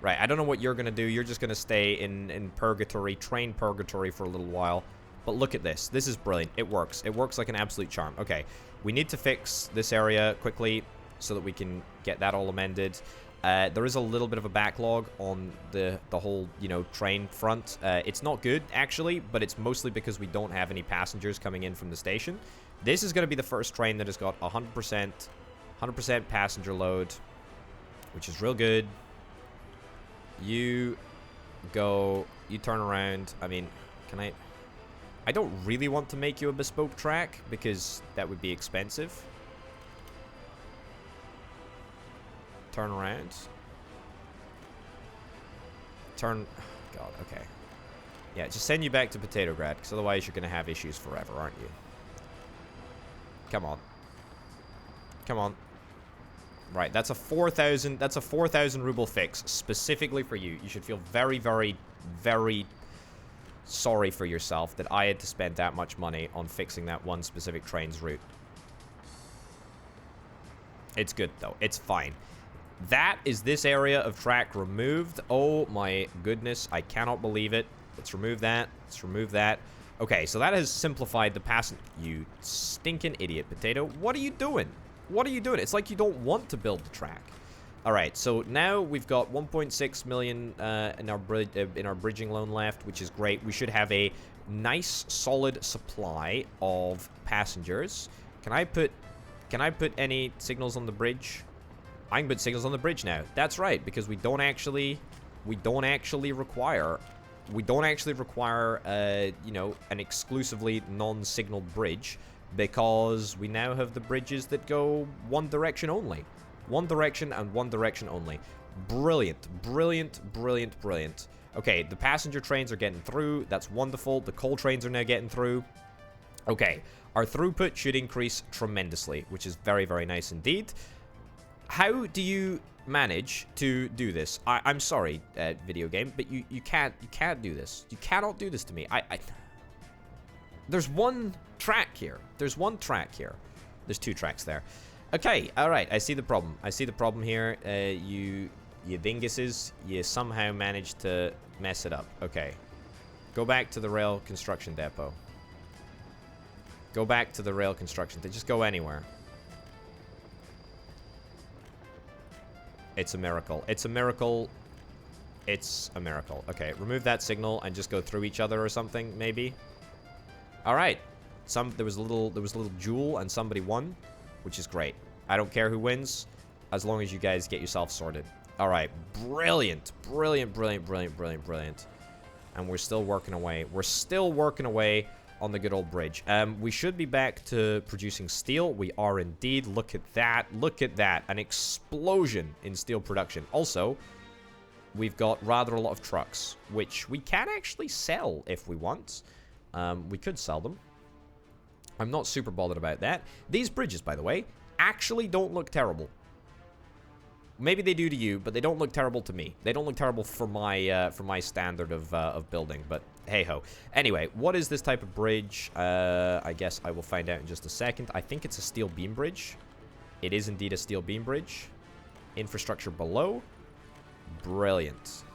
A: Right, I don't know what you're going to do. You're just going to stay in purgatory, train purgatory for a little while. But look at this. This is brilliant. It works. It works like an absolute charm. Okay, we need to fix this area quickly so that we can get that all amended. There is a little bit of a backlog on the whole, you know, train front. It's not good, actually, but it's mostly because we don't have any passengers coming in from the station. This is going to be the first train that has got 100% passenger load, which is real good. You go, you turn around. I mean, can I don't really want to make you a bespoke track because that would be expensive. Turn around. Turn, God, okay. Yeah, just send you back to Potatograd, because otherwise you're going to have issues forever, aren't you? Come on. Come on. Right, that's a 4,000 ruble fix specifically for you. You should feel very, very, very sorry for yourself that I had to spend that much money on fixing that one specific train's route. It's good though. It's fine. That is this area of track removed. Oh my goodness, I cannot believe it. Let's remove that. Let's remove that. Okay, so that has simplified the passenger. You stinking idiot, Potato. What are you doing? What are you doing? It's like you don't want to build the track. All right, so now we've got 1.6 million in our bridging loan left, which is great. We should have a nice, solid supply of passengers. Can I put any signals on the bridge? I can put signals on the bridge now. That's right, because we don't actually require, you know, an exclusively non-signal bridge, because we now have the bridges that go one direction only. One direction and one direction only. Brilliant, brilliant, brilliant, brilliant. Okay, the passenger trains are getting through. That's wonderful. The coal trains are now getting through. Okay, our throughput should increase tremendously, which is very, very nice indeed. How do you manage to do this? I'm sorry, video game, but you can't do this. You cannot do this to me. There's one track here. There's one track here. There's 2 tracks there. Okay, alright, I see the problem. I see the problem here. You dinguses, you somehow managed to mess it up. Okay. Go back to the rail construction depot. Go back to the rail construction. Just go anywhere. It's a miracle. It's a miracle. It's a miracle. Okay, remove that signal and just go through each other or something, maybe. All right. There was a little duel and somebody won, which is great. I don't care who wins, as long as you guys get yourself sorted. All right, brilliant, brilliant, brilliant, brilliant, brilliant, brilliant. And we're still working away. We're still working away on the good old bridge. We should be back to producing steel. We are indeed. Look at that. Look at that. An explosion in steel production. Also, we've got rather a lot of trucks, which we can actually sell if we want. We could sell them. I'm not super bothered about that. These bridges, by the way, actually don't look terrible. Maybe they do to you, but they don't look terrible to me. They don't look terrible for my standard of building, but hey-ho. Anyway, what is this type of bridge? I guess I will find out in just a second. I think it's a steel beam bridge. It is indeed a steel beam bridge. Infrastructure below. Brilliant.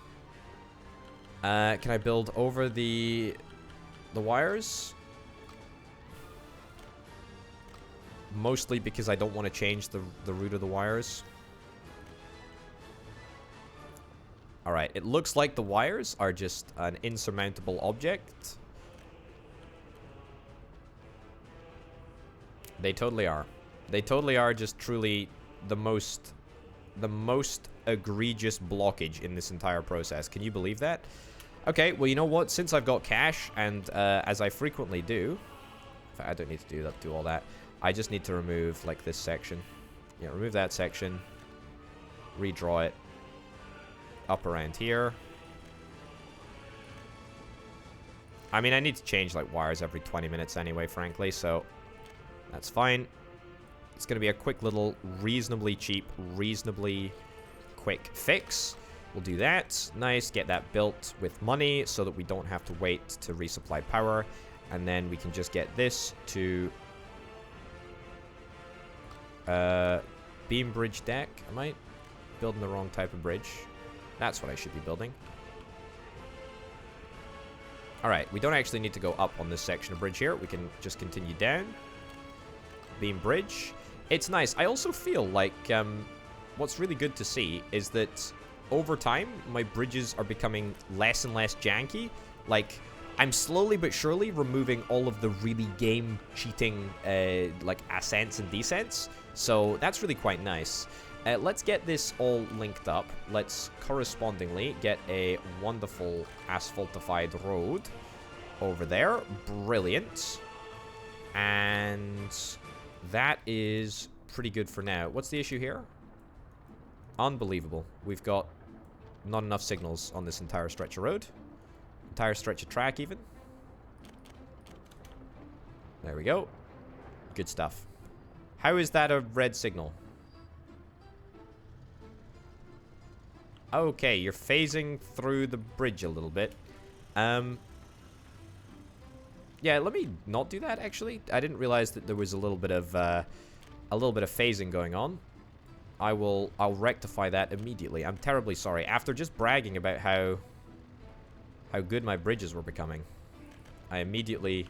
A: Can I build over the wires? Mostly because I don't want to change the route of the wires. Alright, it looks like the wires are just an insurmountable object. They totally are. They totally are just truly the most egregious blockage in this entire process. Can you believe that? Okay, well, you know what? Since I've got cash, and as I frequently do... In fact, I don't need to do all that. I just need to remove, like, this section. Yeah, remove that section. Redraw it. Up around here. I mean, I need to change, like, wires every 20 minutes anyway, frankly, so that's fine. It's going to be a quick little, reasonably cheap, reasonably quick fix. We'll do that. Nice. Get that built with money so that we don't have to wait to resupply power. And then we can just get this to... beam bridge deck. Am I building the wrong type of bridge? That's what I should be building. Alright, we don't actually need to go up on this section of bridge here. We can just continue down. Beam bridge. It's nice. I also feel like what's really good to see is that over time, my bridges are becoming less and less janky. Like, I'm slowly but surely removing all of the really game-cheating, like, ascents and descents. So that's really quite nice. Let's get this all linked up. Let's correspondingly get a wonderful asphaltified road over there. Brilliant. And that is pretty good for now. What's the issue here? Unbelievable. We've got not enough signals on this entire stretch of road. Entire stretch of track, even. There we go. Good stuff. How is that a red signal? Okay, you're phasing through the bridge a little bit. Yeah, let me not do that, actually. I didn't realize that there was a little bit of phasing going on. I'll rectify that immediately. I'm terribly sorry. After just bragging about how good my bridges were becoming, I immediately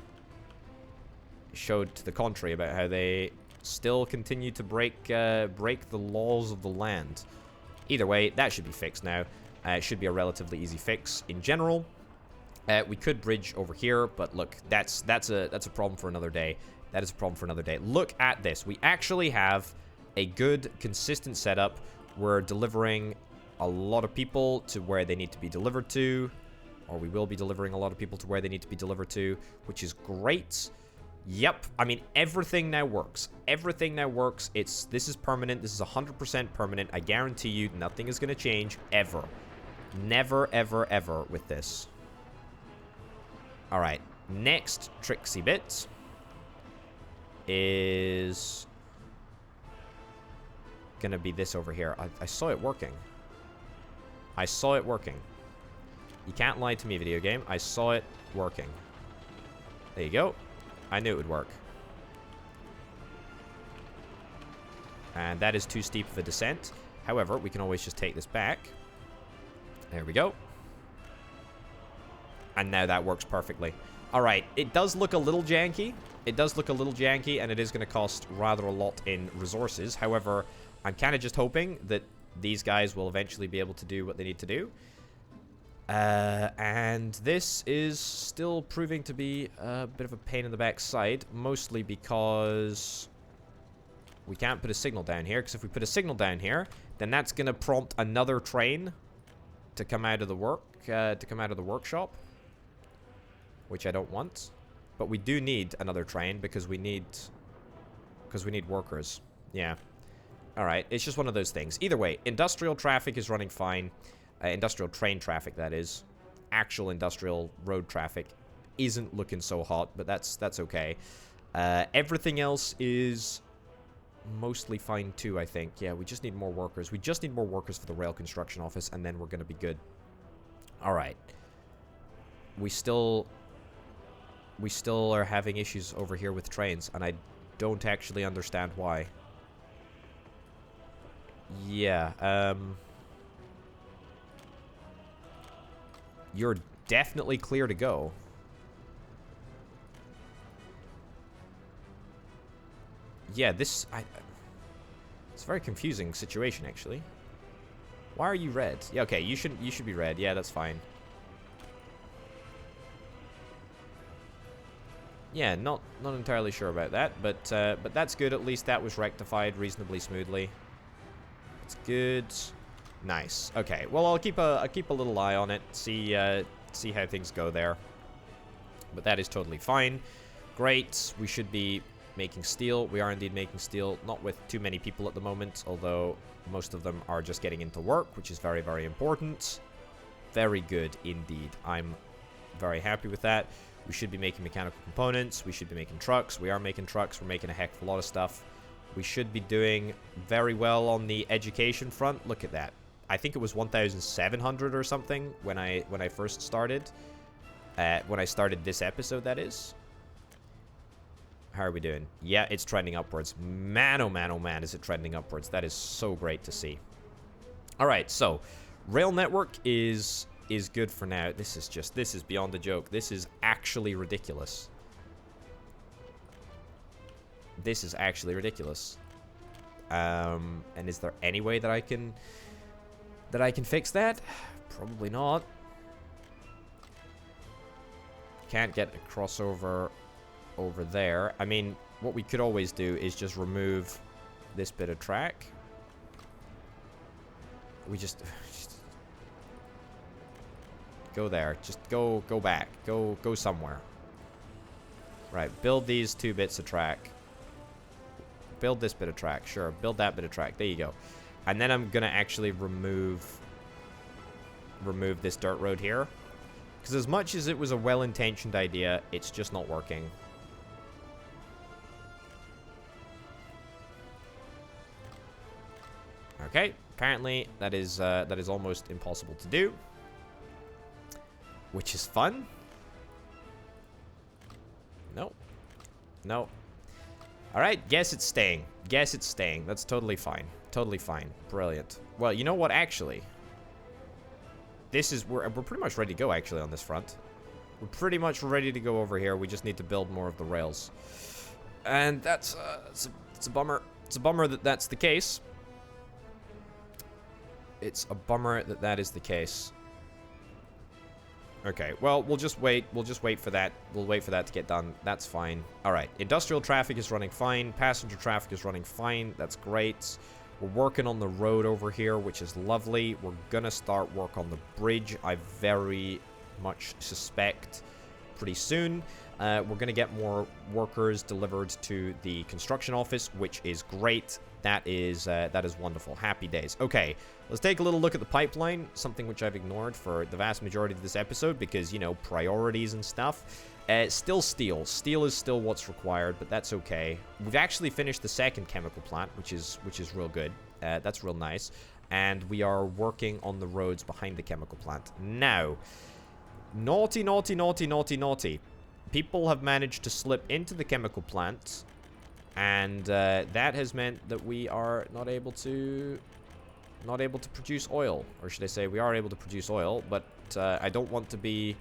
A: showed to the contrary about how they still continue to break the laws of the land. Either way, that should be fixed now. It should be a relatively easy fix in general. We could bridge over here, but look, that's a problem for another day. That is a problem for another day. Look at this. We actually have a good, consistent setup. We're delivering a lot of people to where they need to be delivered to, or we will be delivering a lot of people to where they need to be delivered to, which is great. Yep, I mean, everything now works. Everything now works. This is permanent. This is 100% permanent. I guarantee you nothing is going to change ever. Never, ever, ever with this. All right, next tricksy bit is going to be this over here. I saw it working. I saw it working. You can't lie to me, video game. I saw it working. There you go. I knew it would work. And that is too steep of a descent. However, we can always just take this back. There we go. And now that works perfectly. Alright, it does look a little janky. It does look a little janky, and it is going to cost rather a lot in resources. However, I'm kind of just hoping that these guys will eventually be able to do what they need to do. And this is still proving to be a bit of a pain in the backside, mostly because we can't put a signal down here, because if we put a signal down here, then that's going to prompt another train to come out of the workshop, which I don't want. But we do need another train because we need workers. Yeah. All right, it's just one of those things. Either way, industrial traffic is running fine. Industrial train traffic, that is. Actual industrial road traffic isn't looking so hot, but that's okay. Everything else is mostly fine too, I think. Yeah, we just need more workers. We just need more workers for the rail construction office, and then we're going to be good. All right. We still are having issues over here with trains, and I don't actually understand why. Yeah, you're definitely clear to go. Yeah, it's a very confusing situation, actually. Why are you red? Yeah, okay, you should be red. Yeah, that's fine. Yeah, not entirely sure about that, but that's good. At least that was rectified reasonably smoothly. It's good. Nice. Okay. Well, I'll keep a little eye on it. See how things go there. But that is totally fine. Great. We should be making steel. We are indeed making steel. Not with too many people at the moment, although most of them are just getting into work, which is very, very important. Very good indeed. I'm very happy with that. We should be making mechanical components. We should be making trucks. We are making trucks. We're making a heck of a lot of stuff. We should be doing very well on the education front. Look at that. I think it was 1,700 or something when I first started. When I started this episode, that is. How are we doing? Yeah, it's trending upwards. Man, oh man, oh man, is it trending upwards. That is so great to see. All right, so rail network is good for now. This is beyond a joke. This is actually ridiculous. This is actually ridiculous. And is there any way that I can fix that? Probably not. Can't get a crossover over there. I mean, what we could always do is just remove this bit of track. We just go there. Just go back. Go somewhere. Right, build these 2 bits of track. Build this bit of track. Sure, build that bit of track. There you go. And then I'm gonna actually remove this dirt road here. Because as much as it was a well-intentioned idea, it's just not working. Okay, apparently that is almost impossible to do. Which is fun. No. No. Alright, guess it's staying. Guess it's staying. That's totally fine. Totally fine. Brilliant. Well, you know what, actually? We're pretty much ready to go, actually, on this front. We're pretty much ready to go over here. We just need to build more of the rails. And that's, it's a bummer. It's a bummer that that's the case. It's a bummer that that is the case. Okay, well, we'll just wait. We'll just wait for that. We'll wait for that to get done. That's fine. All right, industrial traffic is running fine. Passenger traffic is running fine. That's great. We're working on the road over here, which is lovely. We're gonna start work on the bridge, I very much suspect, pretty soon. We're gonna get more workers delivered to the construction office, which is great. That is wonderful. Happy days. Okay, let's take a little look at the pipeline, something which I've ignored for the vast majority of this episode because, you know, priorities and stuff. Still steel. Steel is still what's required, but that's okay. We've actually finished the second chemical plant, which is real good. That's real nice. And we are working on the roads behind the chemical plant. Now, naughty, naughty, naughty, naughty, naughty. people have managed to slip into the chemical plant, and that has meant that we are not able to produce oil, or should I say, we are able to produce oil, but I don't want to be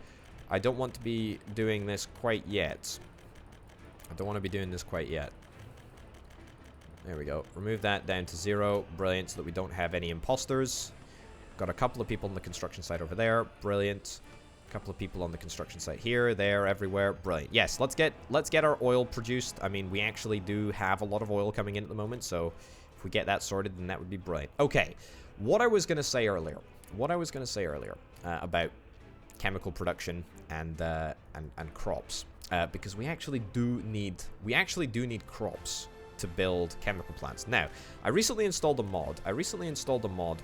A: doing this quite yet. I don't want to be doing this quite yet. There we go. Remove that down to 0. Brilliant, so that we don't have any imposters. Got a couple of people on the construction site over there. Brilliant. A couple of people on the construction site here, there, everywhere. Brilliant. Yes, let's get our oil produced. I mean, we actually do have a lot of oil coming in at the moment, so if we get that sorted, then that would be brilliant. Okay, what I was going to say earlier about chemical production and crops, because we actually do need crops to build chemical plants. Now, I recently installed a mod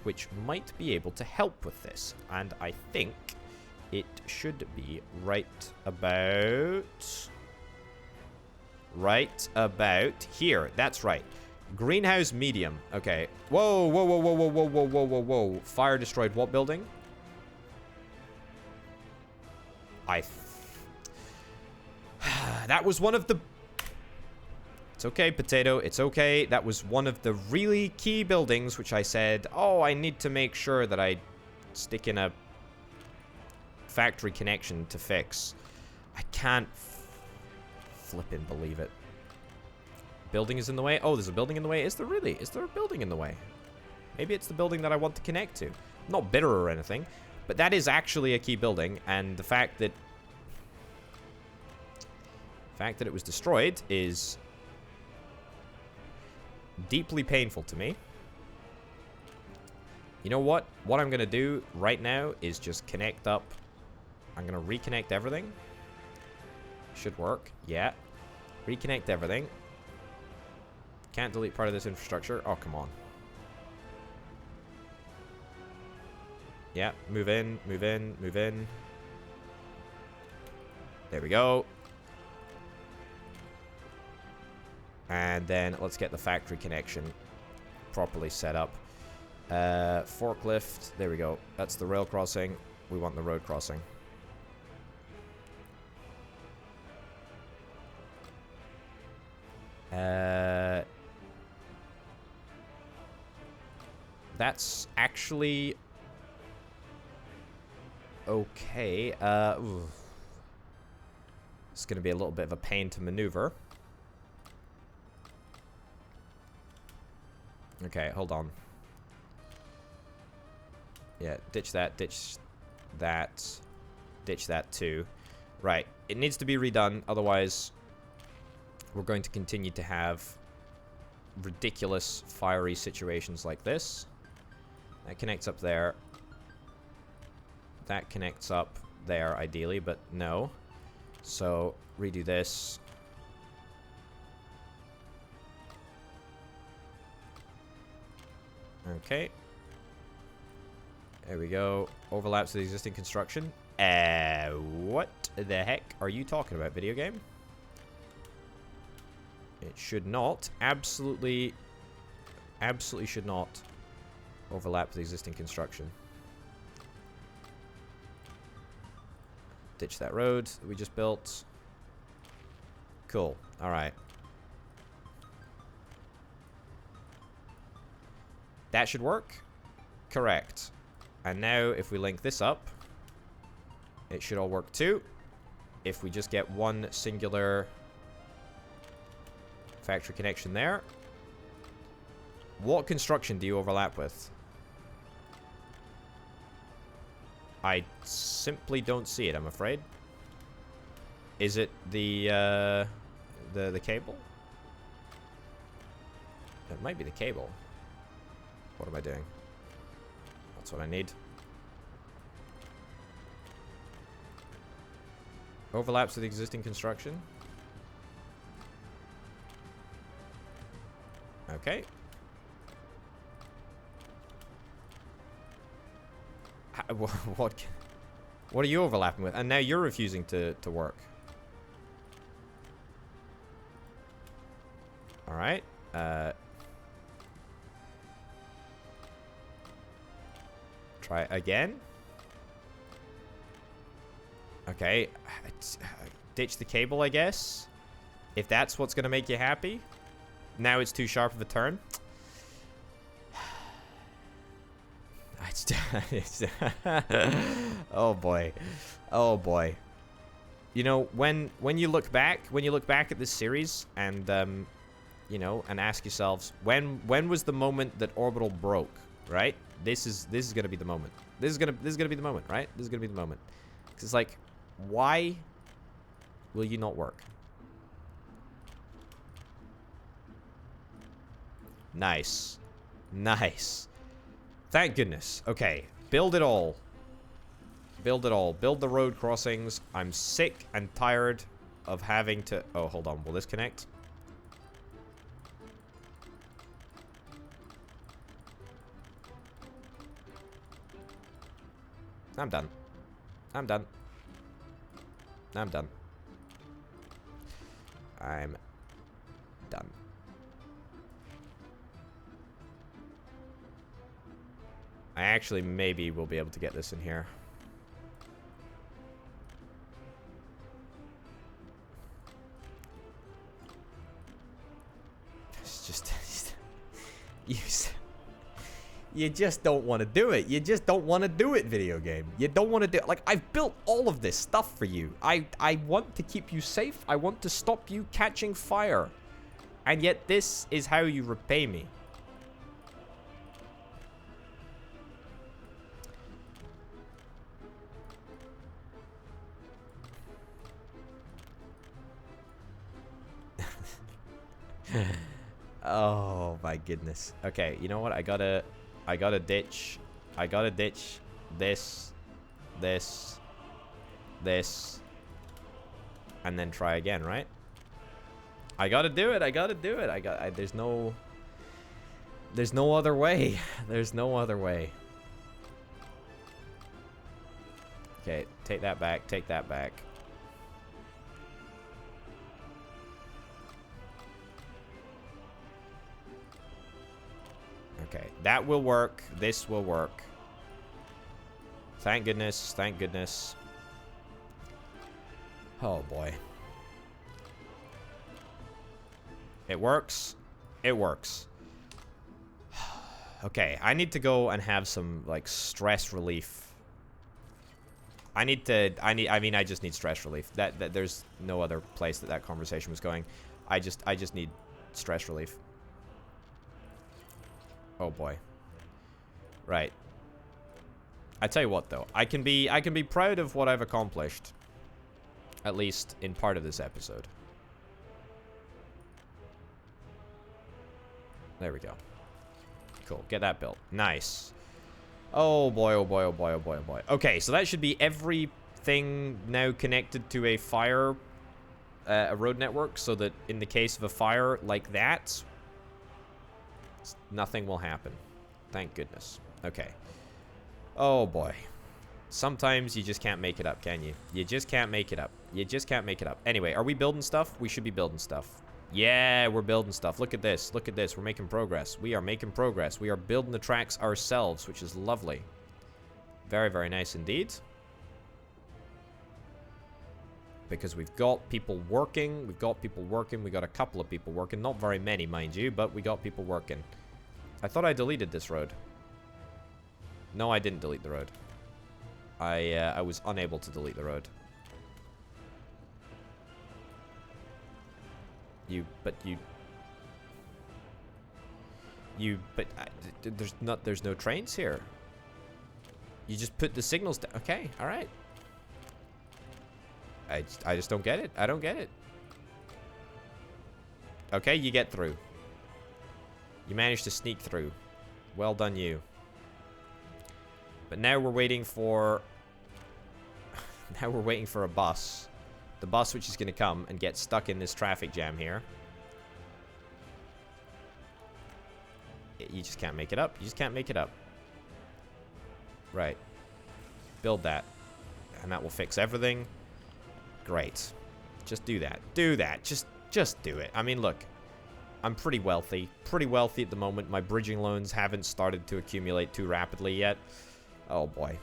A: which might be able to help with this, and I think it should be right about here. That's right. Greenhouse medium. Okay. Whoa, whoa, whoa, whoa, whoa, whoa, whoa, whoa, whoa, whoa. Fire destroyed what building? That was one of the... It's okay, potato. It's okay. That was one of the really key buildings, which I said, oh, I need to make sure that I stick in a factory connection to fix. I can't flippin' believe it. Building is in the way. Oh, there's a building in the way. Is there really? Is there a building in the way? Maybe it's the building that I want to connect to. I'm not bitter or anything, but that is actually a key building, and the fact that it was destroyed is deeply painful to me. You know what? What I'm going to do right now is just connect up. I'm going to reconnect everything. Should work. Yeah. Reconnect everything. Can't delete part of this infrastructure. Oh, come on. Yeah. Move in. Move in. Move in. There we go. And then let's get the factory connection properly set up. Forklift. There we go. That's the rail crossing. We want the road crossing. That's actually okay. It's going to be a little bit of a pain to maneuver. Okay, hold on. Yeah, ditch that too. Right, it needs to be redone, otherwise we're going to continue to have ridiculous fiery situations like this. That connects up there. That connects up there, ideally, but no. So, redo this. Okay. There we go. Overlaps with the existing construction. What the heck are you talking about, video game? It should not. Absolutely should not overlap with the existing construction. Ditch that road that we just built. Cool. Alright. That should work. Correct. And now, if we link this up, it should all work too. If we just get one singular factory connection there. What construction do you overlap with? I simply don't see it, I'm afraid. Is it the cable? It might be the cable. What am I doing? That's what I need. Overlaps with existing construction. Okay. What are you overlapping with? And now you're refusing to work. Alright. Try again. Okay. ditch the cable, I guess. If that's what's going to make you happy. Now it's too sharp of a turn. Oh boy. Oh boy. You know, when you look back at this series and you know, and ask yourselves when was the moment that Orbital broke, right? This is going to be the moment. This is going to be the moment, right? This is going to be the moment. 'Cause it's like, why will you not work? Nice. Nice. Thank goodness. Okay. Build it all. Build it all. Build the road crossings. I'm sick and tired of having to... Oh, hold on. Will this connect? I'm done. I'm done. I'm done. I'm done. I actually maybe will be able to get this in here. It's just you just don't want to do it. You just don't want to do it, video game. You don't want to do it. Like, I've built all of this stuff for you. I want to keep you safe. I want to stop you catching fire. And yet this is how you repay me. Oh my goodness. Okay, you know what? I gotta ditch this, and then try again, right? I gotta do it. There's no other way. There's no other way. Okay, take that back. Take that back. Okay, that will work. This will work. Thank goodness. Thank goodness. Oh, boy. It works. It works. Okay, I need to go and have some, like, stress relief. I mean, I just need stress relief. That there's no other place that conversation was going. I just need stress relief. Oh boy. Right. I tell you what though, I can be proud of what I've accomplished. At least in part of this episode. There we go. Cool. Get that built. Nice. Oh boy, oh boy, oh boy, oh boy, oh boy. Okay, so that should be everything now connected to a fire, a road network, so that in the case of a fire like that, nothing will happen. Thank goodness. Okay. Oh boy. Sometimes you just can't make it up, can you? You just can't make it up. You just can't make it up. Anyway, are we building stuff? We should be building stuff. Yeah, we're building stuff. Look at this. Look at this. We're making progress. We are making progress. We are building the tracks ourselves, which is lovely. Very, very nice indeed. Because we've got people working. We've got people working. We got a couple of people working. Not very many, mind you, but we got people working. I thought I deleted this road. No, I didn't delete the road. I was unable to delete the road. There's no trains here. You just put the signals down. Okay, all right. I just don't get it. I don't get it. Okay, you get through. You managed to sneak through. Well done, you. But now we're waiting for... now we're waiting for a bus. The bus which is going to come and get stuck in this traffic jam here. You just can't make it up. You just can't make it up. Right. Build that. And that will fix everything. Great. Just do that. Do that. Just do it. I mean, look. I'm pretty wealthy. Pretty wealthy at the moment. My bridging loans haven't started to accumulate too rapidly yet. Oh, boy.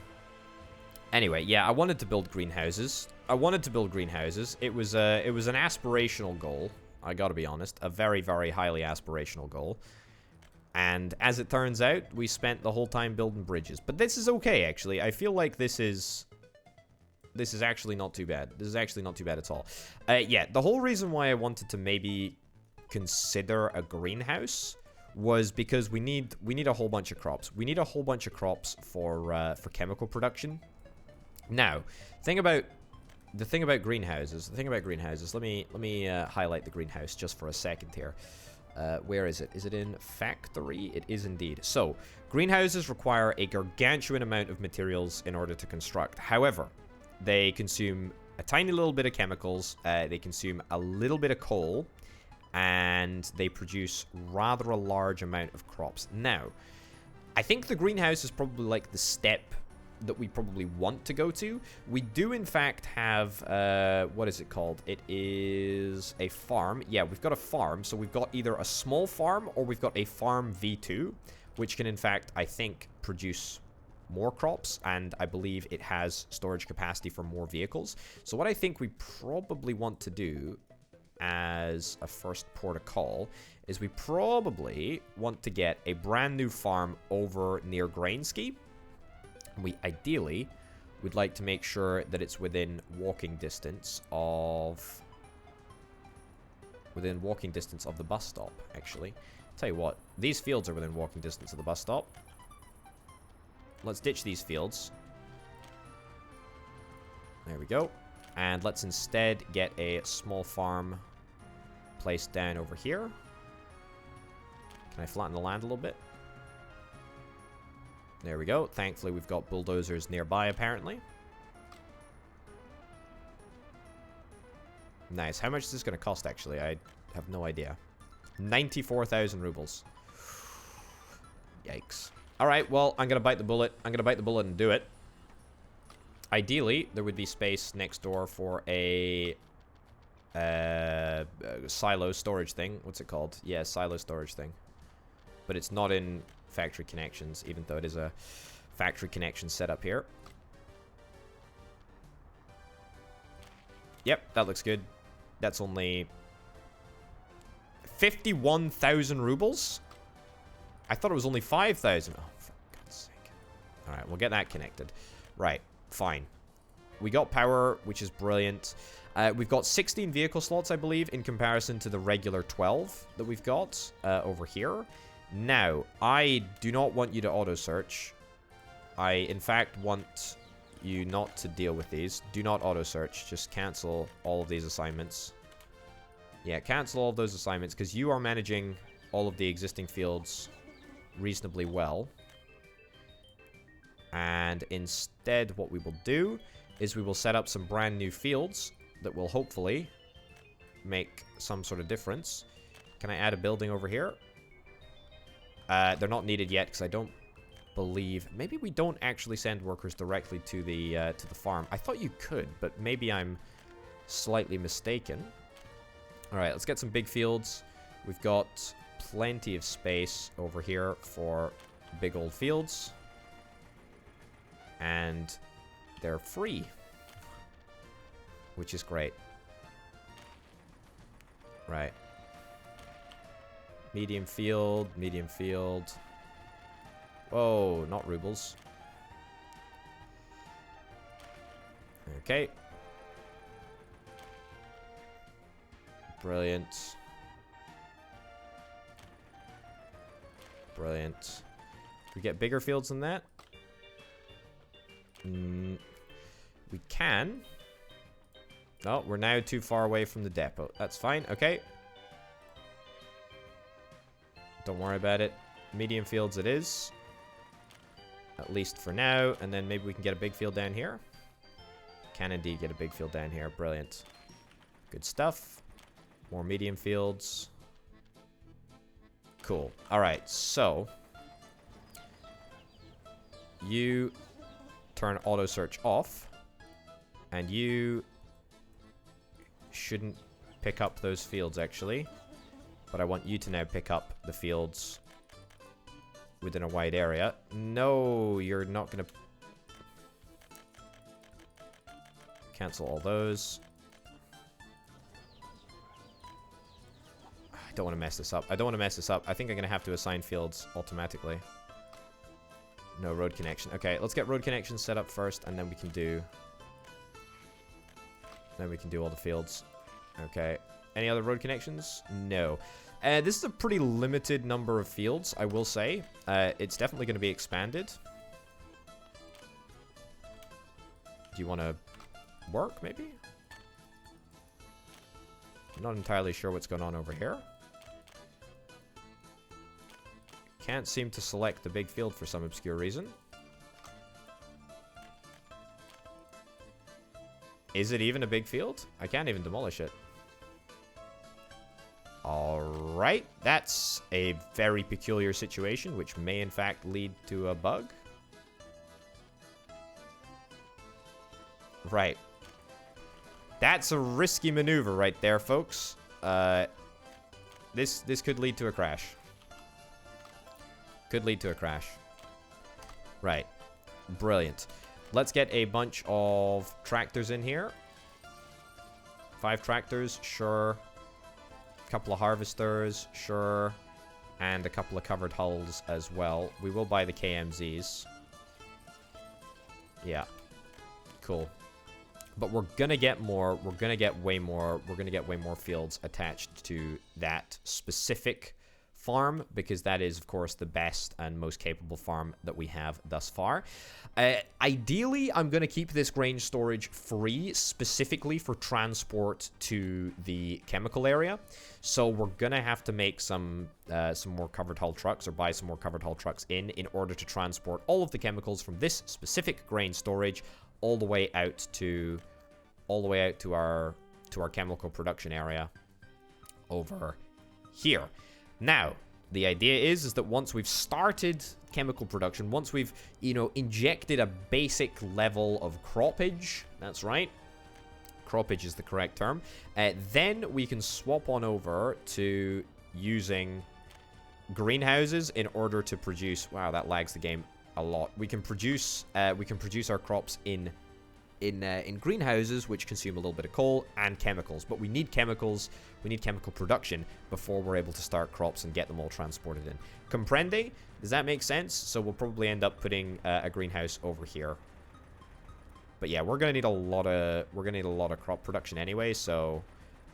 A: Anyway, yeah, I wanted to build greenhouses. I wanted to build greenhouses. It was an aspirational goal. I gotta be honest. A very, very highly aspirational goal. And as it turns out, we spent the whole time building bridges. But this is okay, actually. I feel like this is actually not too bad. This is actually not too bad at all. Yeah, the whole reason why I wanted to maybe consider a greenhouse was because we need a whole bunch of crops. We need a whole bunch of crops for chemical production. Now, the thing about greenhouses. Let me highlight the greenhouse just for a second here. Where is it? Is it in factory? It is indeed. So, greenhouses require a gargantuan amount of materials in order to construct. However, they consume a tiny little bit of chemicals. They consume a little bit of coal. And they produce rather a large amount of crops. Now, I think the greenhouse is probably like the step that we probably want to go to. We do, in fact, have, what is it called? It is a farm. Yeah, we've got a farm. So we've got either a small farm or we've got a farm V2, which can, in fact, I think, produce more crops. And I believe it has storage capacity for more vehicles. So what I think we probably want to do as a first port of call is we probably want to get a brand new farm over near Grainski. We ideally would like to make sure that it's within walking distance of the bus stop, actually. Tell you what, these fields are within walking distance of the bus stop. Let's ditch these fields. There we go. And let's instead get a small farm placed down over here. Can I flatten the land a little bit? There we go. Thankfully, we've got bulldozers nearby, apparently. Nice. How much is this going to cost, actually? I have no idea. 94,000 rubles. Yikes. Alright, well, I'm going to bite the bullet. I'm going to bite the bullet and do it. Ideally, there would be space next door for a silo storage thing. What's it called? Yeah, silo storage thing. But it's not in factory connections, even though it is a factory connection setup here. Yep, that looks good. That's only 51,000 rubles? I thought it was only 5,000. Oh, for God's sake. Alright, we'll get that connected. Right, fine. We got power, which is brilliant. We've got 16 vehicle slots, I believe, in comparison to the regular 12 that we've got over here. Now, I do not want you to auto-search. I, in fact, want you not to deal with these. Do not auto-search. Just cancel all of these assignments. Yeah, cancel all of those assignments, because you are managing all of the existing fields reasonably well. And instead, what we will do is we will set up some brand new fields that will hopefully make some sort of difference. Can I add a building over here? They're not needed yet because I don't believe... Maybe we don't actually send workers directly to the farm. I thought you could, but maybe I'm slightly mistaken. Alright, let's get some big fields. We've got plenty of space over here for big old fields. And they're free, which is great. Right. Medium field, medium field. Whoa, not rubles. Okay. Brilliant. Brilliant. Can we get bigger fields than that? We can. No, we're now too far away from the depot. That's fine. Okay. Don't worry about it. Medium fields it is. At least for now. And then maybe we can get a big field down here. Can indeed get a big field down here. Brilliant. Good stuff. More medium fields. Cool. Alright, so you turn auto search off. And you shouldn't pick up those fields, actually. But I want you to now pick up the fields within a wide area. No, you're not going to... Cancel all those. I don't want to mess this up. I don't want to mess this up. I think I'm going to have to assign fields automatically. No road connection. Okay, let's get road connections set up first, and then we can do... Then we can do all the fields. Okay. Any other road connections? No. This is a pretty limited number of fields, I will say. It's definitely going to be expanded. Do you want to work, maybe? I'm not entirely sure what's going on over here. Can't seem to select the big field for some obscure reason. Is it even a big field? I can't even demolish it. Alright, that's a very peculiar situation, which may in fact lead to a bug. Right. That's a risky maneuver right there, folks. This could lead to a crash. Could lead to a crash. Right. Brilliant. Let's get a bunch of tractors in here. 5 tractors, sure. A couple of harvesters, sure. And a couple of covered hulls as well. We will buy the KMZs. Yeah. Cool. But we're gonna get more. We're gonna get way more. We're gonna get way more fields attached to that specific farm, because that is, of course, the best and most capable farm that we have thus far. Ideally, I'm going to keep this grain storage free, specifically for transport to the chemical area. So we're going to have to make some more covered hull trucks, or buy some more covered hull trucks in order to transport all of the chemicals from this specific grain storage all the way out to our chemical production area over here. Now, the idea is that once we've started chemical production, once we've, injected a basic level of croppage, that's right, croppage is the correct term, then we can swap on over to using greenhouses in order to produce, wow, that lags the game a lot. We can produce our crops in greenhouses, which consume a little bit of coal and chemicals. But we need chemicals, we need chemical production before we're able to start crops and get them all transported in. Comprende? Does that make sense? So we'll probably end up putting a greenhouse over here. But yeah, we're gonna need a lot of crop production anyway, so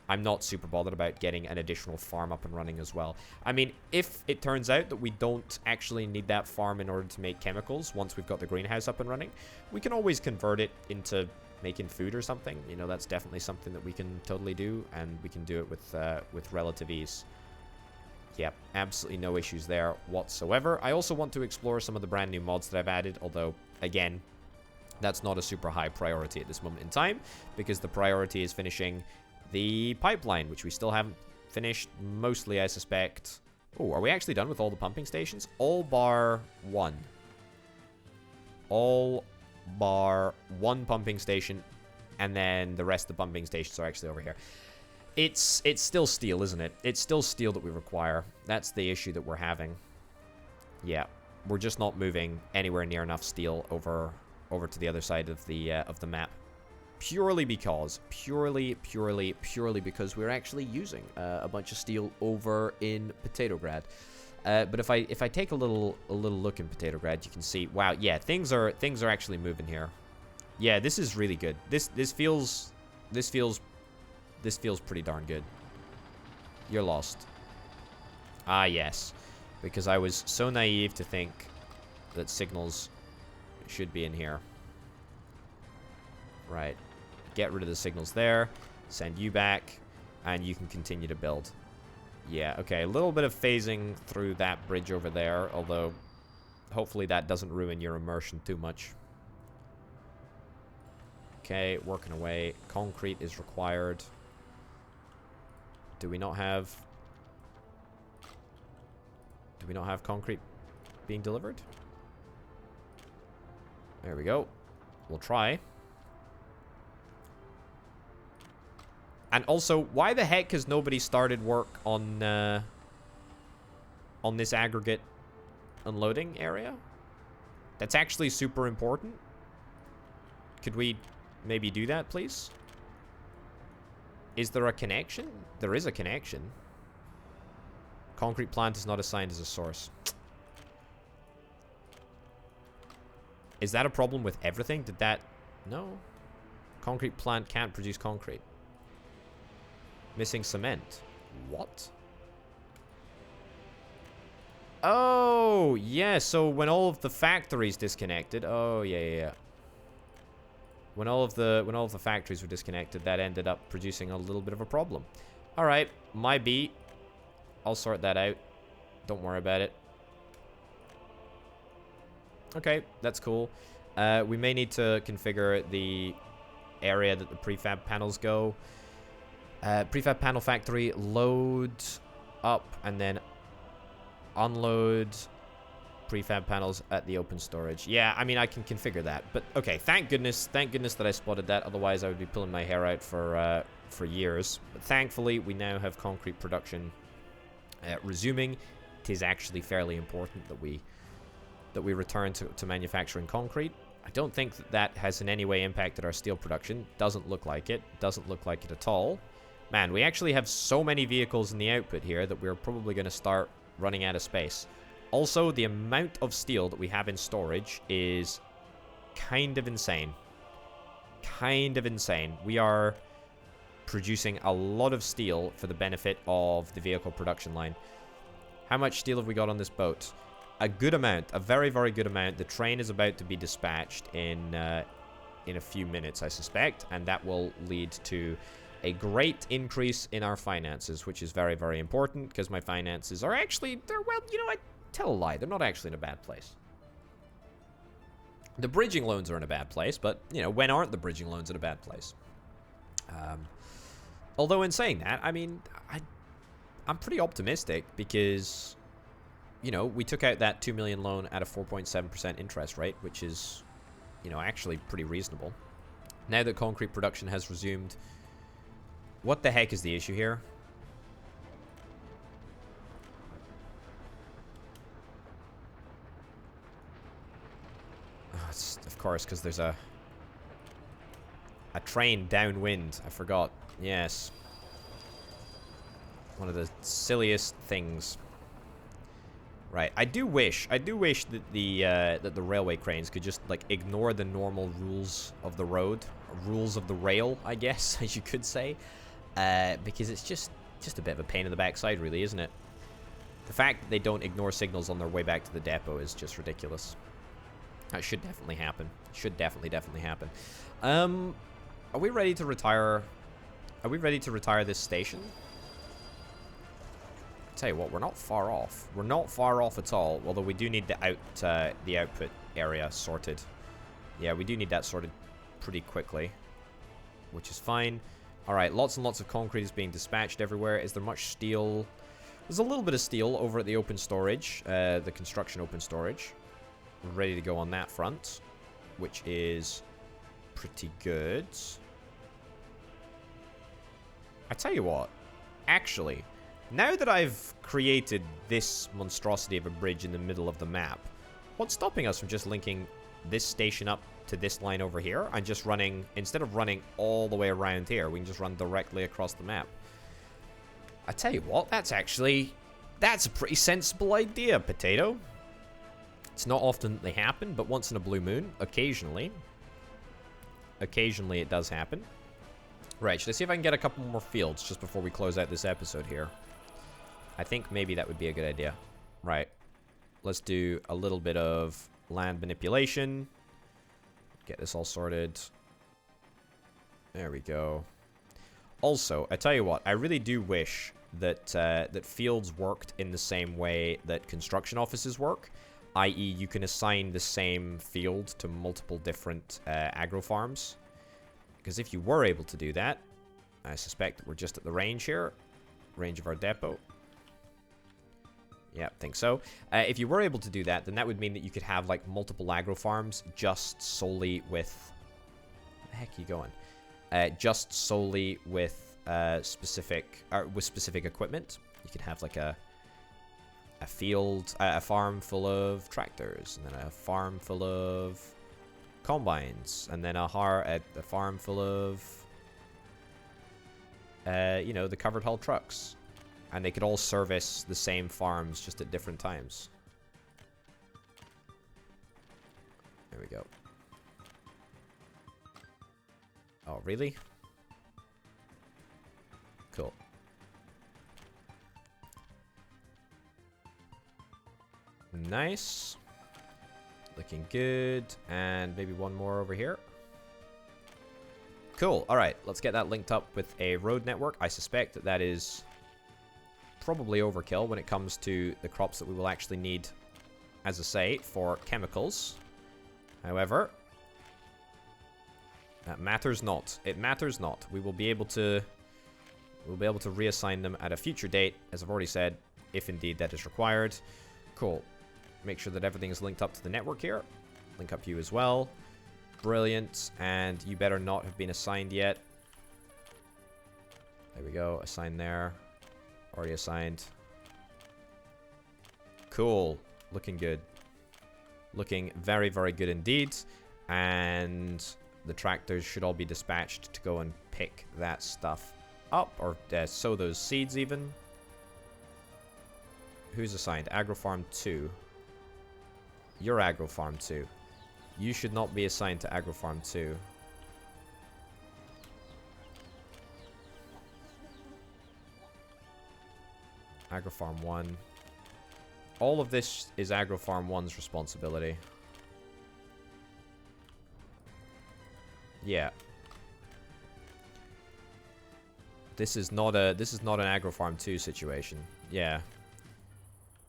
A: I'm not super bothered about getting an additional farm up and running as well. I mean, if it turns out that we don't actually need that farm in order to make chemicals once we've got the greenhouse up and running, we can always convert it into making food or something. That's definitely something that we can totally do, and we can do it with relative ease. Yep, absolutely no issues there whatsoever. I also want to explore some of the brand new mods that I've added, although, again, that's not a super high priority at this moment in time, because the priority is finishing the pipeline, which we still haven't finished, mostly, I suspect. Oh, are we actually done with all the pumping stations? All bar one. All bar one pumping station, and then the rest of the pumping stations are actually over here. It's still steel, isn't it? It's still steel that we require. That's the issue that we're having. Yeah, we're just not moving anywhere near enough steel over to the other side of the map. Purely because we're actually using a bunch of steel over in Potatograd. But if I take a little look in Potatograd, you can see, wow, yeah, things are actually moving here. Yeah, this is really good. This feels pretty darn good. You're lost. Ah, yes, because I was so naive to think that signals should be in here. Right. Get rid of the signals there. Send you back. And you can continue to build. Yeah, okay. A little bit of phasing through that bridge over there. Although, hopefully that doesn't ruin your immersion too much. Okay, working away. Concrete is required. Do we not have concrete being delivered? There we go. We'll try. And also, why the heck has nobody started work on this aggregate unloading area? That's actually super important. Could we maybe do that, please? Is there a connection? There is a connection. Concrete plant is not assigned as a source. Is that a problem with everything? Did that... No. Concrete plant can't produce concrete. Missing cement. What? Oh, yeah, so when all of the factories disconnected... Oh, yeah. When all of the factories were disconnected, that ended up producing a little bit of a problem. Alright, my beat. I'll sort that out. Don't worry about it. Okay, that's cool. We may need to configure the area that the prefab panels go. Prefab panel factory, load up and then unload prefab panels at the open storage. Yeah, I mean, I can configure that. But, okay, thank goodness that I spotted that. Otherwise, I would be pulling my hair out for years. But thankfully, we now have concrete production resuming. It is actually fairly important that we return to manufacturing concrete. I don't think that has in any way impacted our steel production. Doesn't look like it. Doesn't look like it at all. Man, we actually have so many vehicles in the output here that we're probably going to start running out of space. Also, the amount of steel that we have in storage is kind of insane. Kind of insane. We are producing a lot of steel for the benefit of the vehicle production line. How much steel have we got on this boat? A good amount. A very, very good amount. The train is about to be dispatched in a few minutes, I suspect. And that will lead to a great increase in our finances, which is very, very important, because my finances are actually, well, you know, I tell a lie. They're not actually in a bad place. The bridging loans are in a bad place, but, you know, when aren't the bridging loans in a bad place? Although in saying that, I mean, I'm pretty optimistic because, you know, we took out that 2 million loan at a 4.7% interest rate, which is, you know, actually pretty reasonable. Now that concrete production has resumed, what the heck is the issue here? Oh, it's, of course, because there's a train downwind. I forgot. Yes. One of the silliest things. Right. I do wish that the railway cranes could just like ignore the normal rules of the road, rules of the rail, I guess, as you could say, because it's just a bit of a pain in the backside, really, isn't it? The fact that they don't ignore signals on their way back to the depot is just ridiculous. That should definitely happen. Should definitely happen. Are we ready to retire? Are we ready to retire this station? Tell you what, we're not far off. We're not far off at all. Although we do need the output area sorted. Yeah, we do need that sorted pretty quickly, which is fine. All right, lots and lots of concrete is being dispatched everywhere. Is there much steel? There's a little bit of steel over at the open storage, the construction open storage. We're ready to go on that front, which is pretty good. I tell you what, actually, now that I've created this monstrosity of a bridge in the middle of the map, what's stopping us from just linking this station up to this line over here and just running, instead of running all the way around here, we can just run directly across the map? I tell you what, that's a pretty sensible idea, Potato. It's not often that they happen, but once in a blue moon, occasionally it does happen. Right, should I see if I can get a couple more fields just before we close out this episode here? I think maybe that would be a good idea. Right. Let's do a little bit of land manipulation. Get this all sorted. There we go. Also, I tell you what, I really do wish that that fields worked in the same way that construction offices work, i.e. you can assign the same field to multiple different agro farms. Because if you were able to do that, I suspect that we're just at the range here. Range of our depot. Yeah, think so. If you were able to do that, then that would mean that you could have like multiple agro farms just solely with... Where the heck are you going? Just solely with specific equipment. You could have like a farm full of tractors, and then a farm full of combines, and then a farm full of, you know, the covered hull trucks. And they could all service the same farms just at different times. There we go. Oh, really? Cool. Nice. Looking good. And maybe one more over here. Cool. Alright, let's get that linked up with a road network. I suspect that that is probably overkill when it comes to the crops that we will actually need, as I say, for chemicals. However, that matters not. It matters not. We will be able to reassign them at a future date, as I've already said, if indeed that is required. Cool. Make sure that everything is linked up to the network here. Link up you as well. Brilliant. And you better not have been assigned yet. There we go. Assigned there. Already assigned. Cool. Looking good. Looking very, very good indeed. And the tractors should all be dispatched to go and pick that stuff up. Or sow those seeds even. Who's assigned? Agrofarm 2. You're Agrofarm 2. You should not be assigned to Agrofarm 2. Agrofarm 1. All of this is Agrofarm 1's responsibility. Yeah. This is not an Agrofarm 2 situation. Yeah.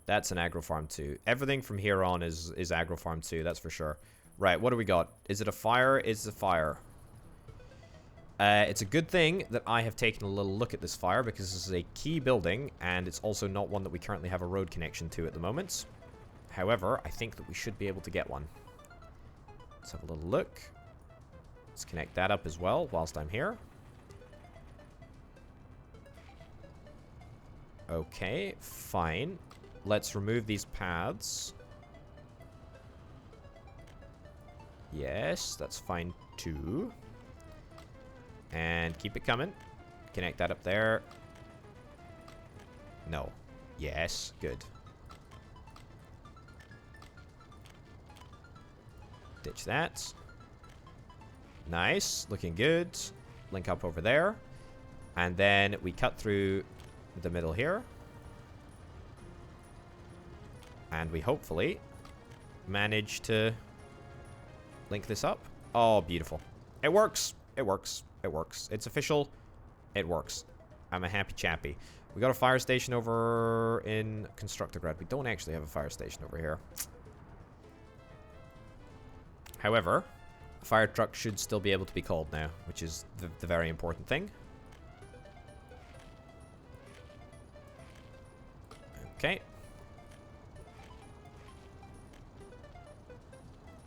A: That's an Agrofarm 2. Everything from here on is Agrofarm 2, that's for sure. Right, what do we got? Is it a fire? It's a fire. It's a good thing that I have taken a little look at this fire, because this is a key building, and it's also not one that we currently have a road connection to at the moment. However, I think that we should be able to get one. Let's have a little look. Let's connect that up as well whilst I'm here. Okay, fine. Let's remove these paths. Yes, that's fine too. And keep it coming. Connect that up there. No. Yes, good. Ditch that. Nice, looking good. Link up over there. And then we cut through the middle here. And we hopefully manage to link this up. Oh, beautiful. It works. It works. It works. It's official. It works. I'm a happy chappy. We got a fire station over in Constructograd. We don't actually have a fire station over here. However, a fire truck should still be able to be called now, which is the very important thing. Okay.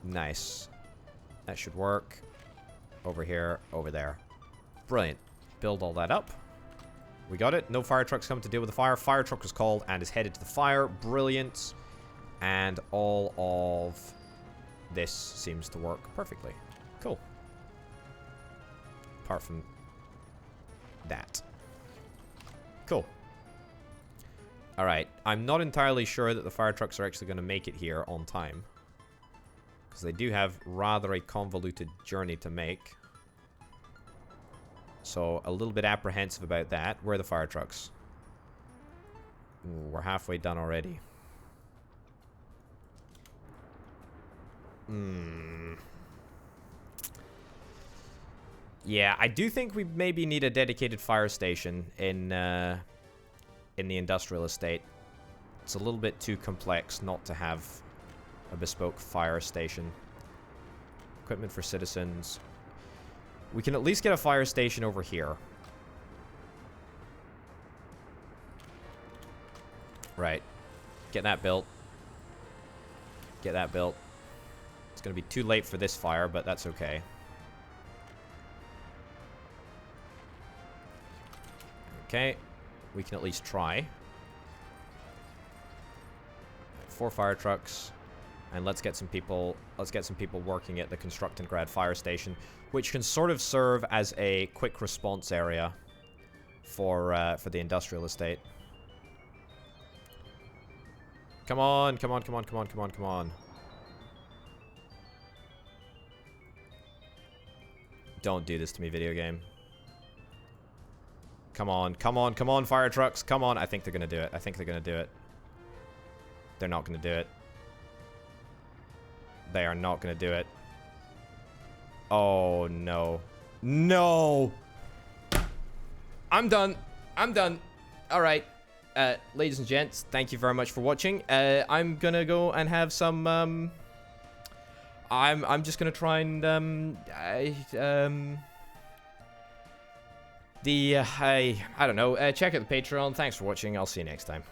A: Nice. That should work. Over here, over there. Brilliant. Build all that up. We got it. No fire trucks coming to deal with the fire. Fire truck was called and is headed to the fire. Brilliant. And all of this seems to work perfectly. Cool. Apart from that. Cool. Alright. I'm not entirely sure that the fire trucks are actually going to make it here on time. Because they do have rather a convoluted journey to make. So, a little bit apprehensive about that. Where are the fire trucks? Ooh, we're halfway done already. Yeah, I do think we maybe need a dedicated fire station in the industrial estate. It's a little bit too complex not to have a bespoke fire station. Equipment for citizens. We can at least get a fire station over here. Right. Get that built. Get that built. It's going to be too late for this fire, but that's okay. Okay. We can at least try. 4 fire trucks. And let's get some people working at the Constructingrad fire station, which can sort of serve as a quick response area for the industrial estate. Come on, come on, come on, come on, come on, come on. Don't do this to me, video game. Come on, come on, come on, fire trucks, come on. I think they're gonna do it. I think they're gonna do it. They're not gonna do it. They are not gonna do it. Oh, no. No! I'm done. I'm done. Alright. Ladies and gents, thank you very much for watching. I'm gonna go and have some, I'm just gonna try and, I don't know, check out the Patreon. Thanks for watching. I'll see you next time.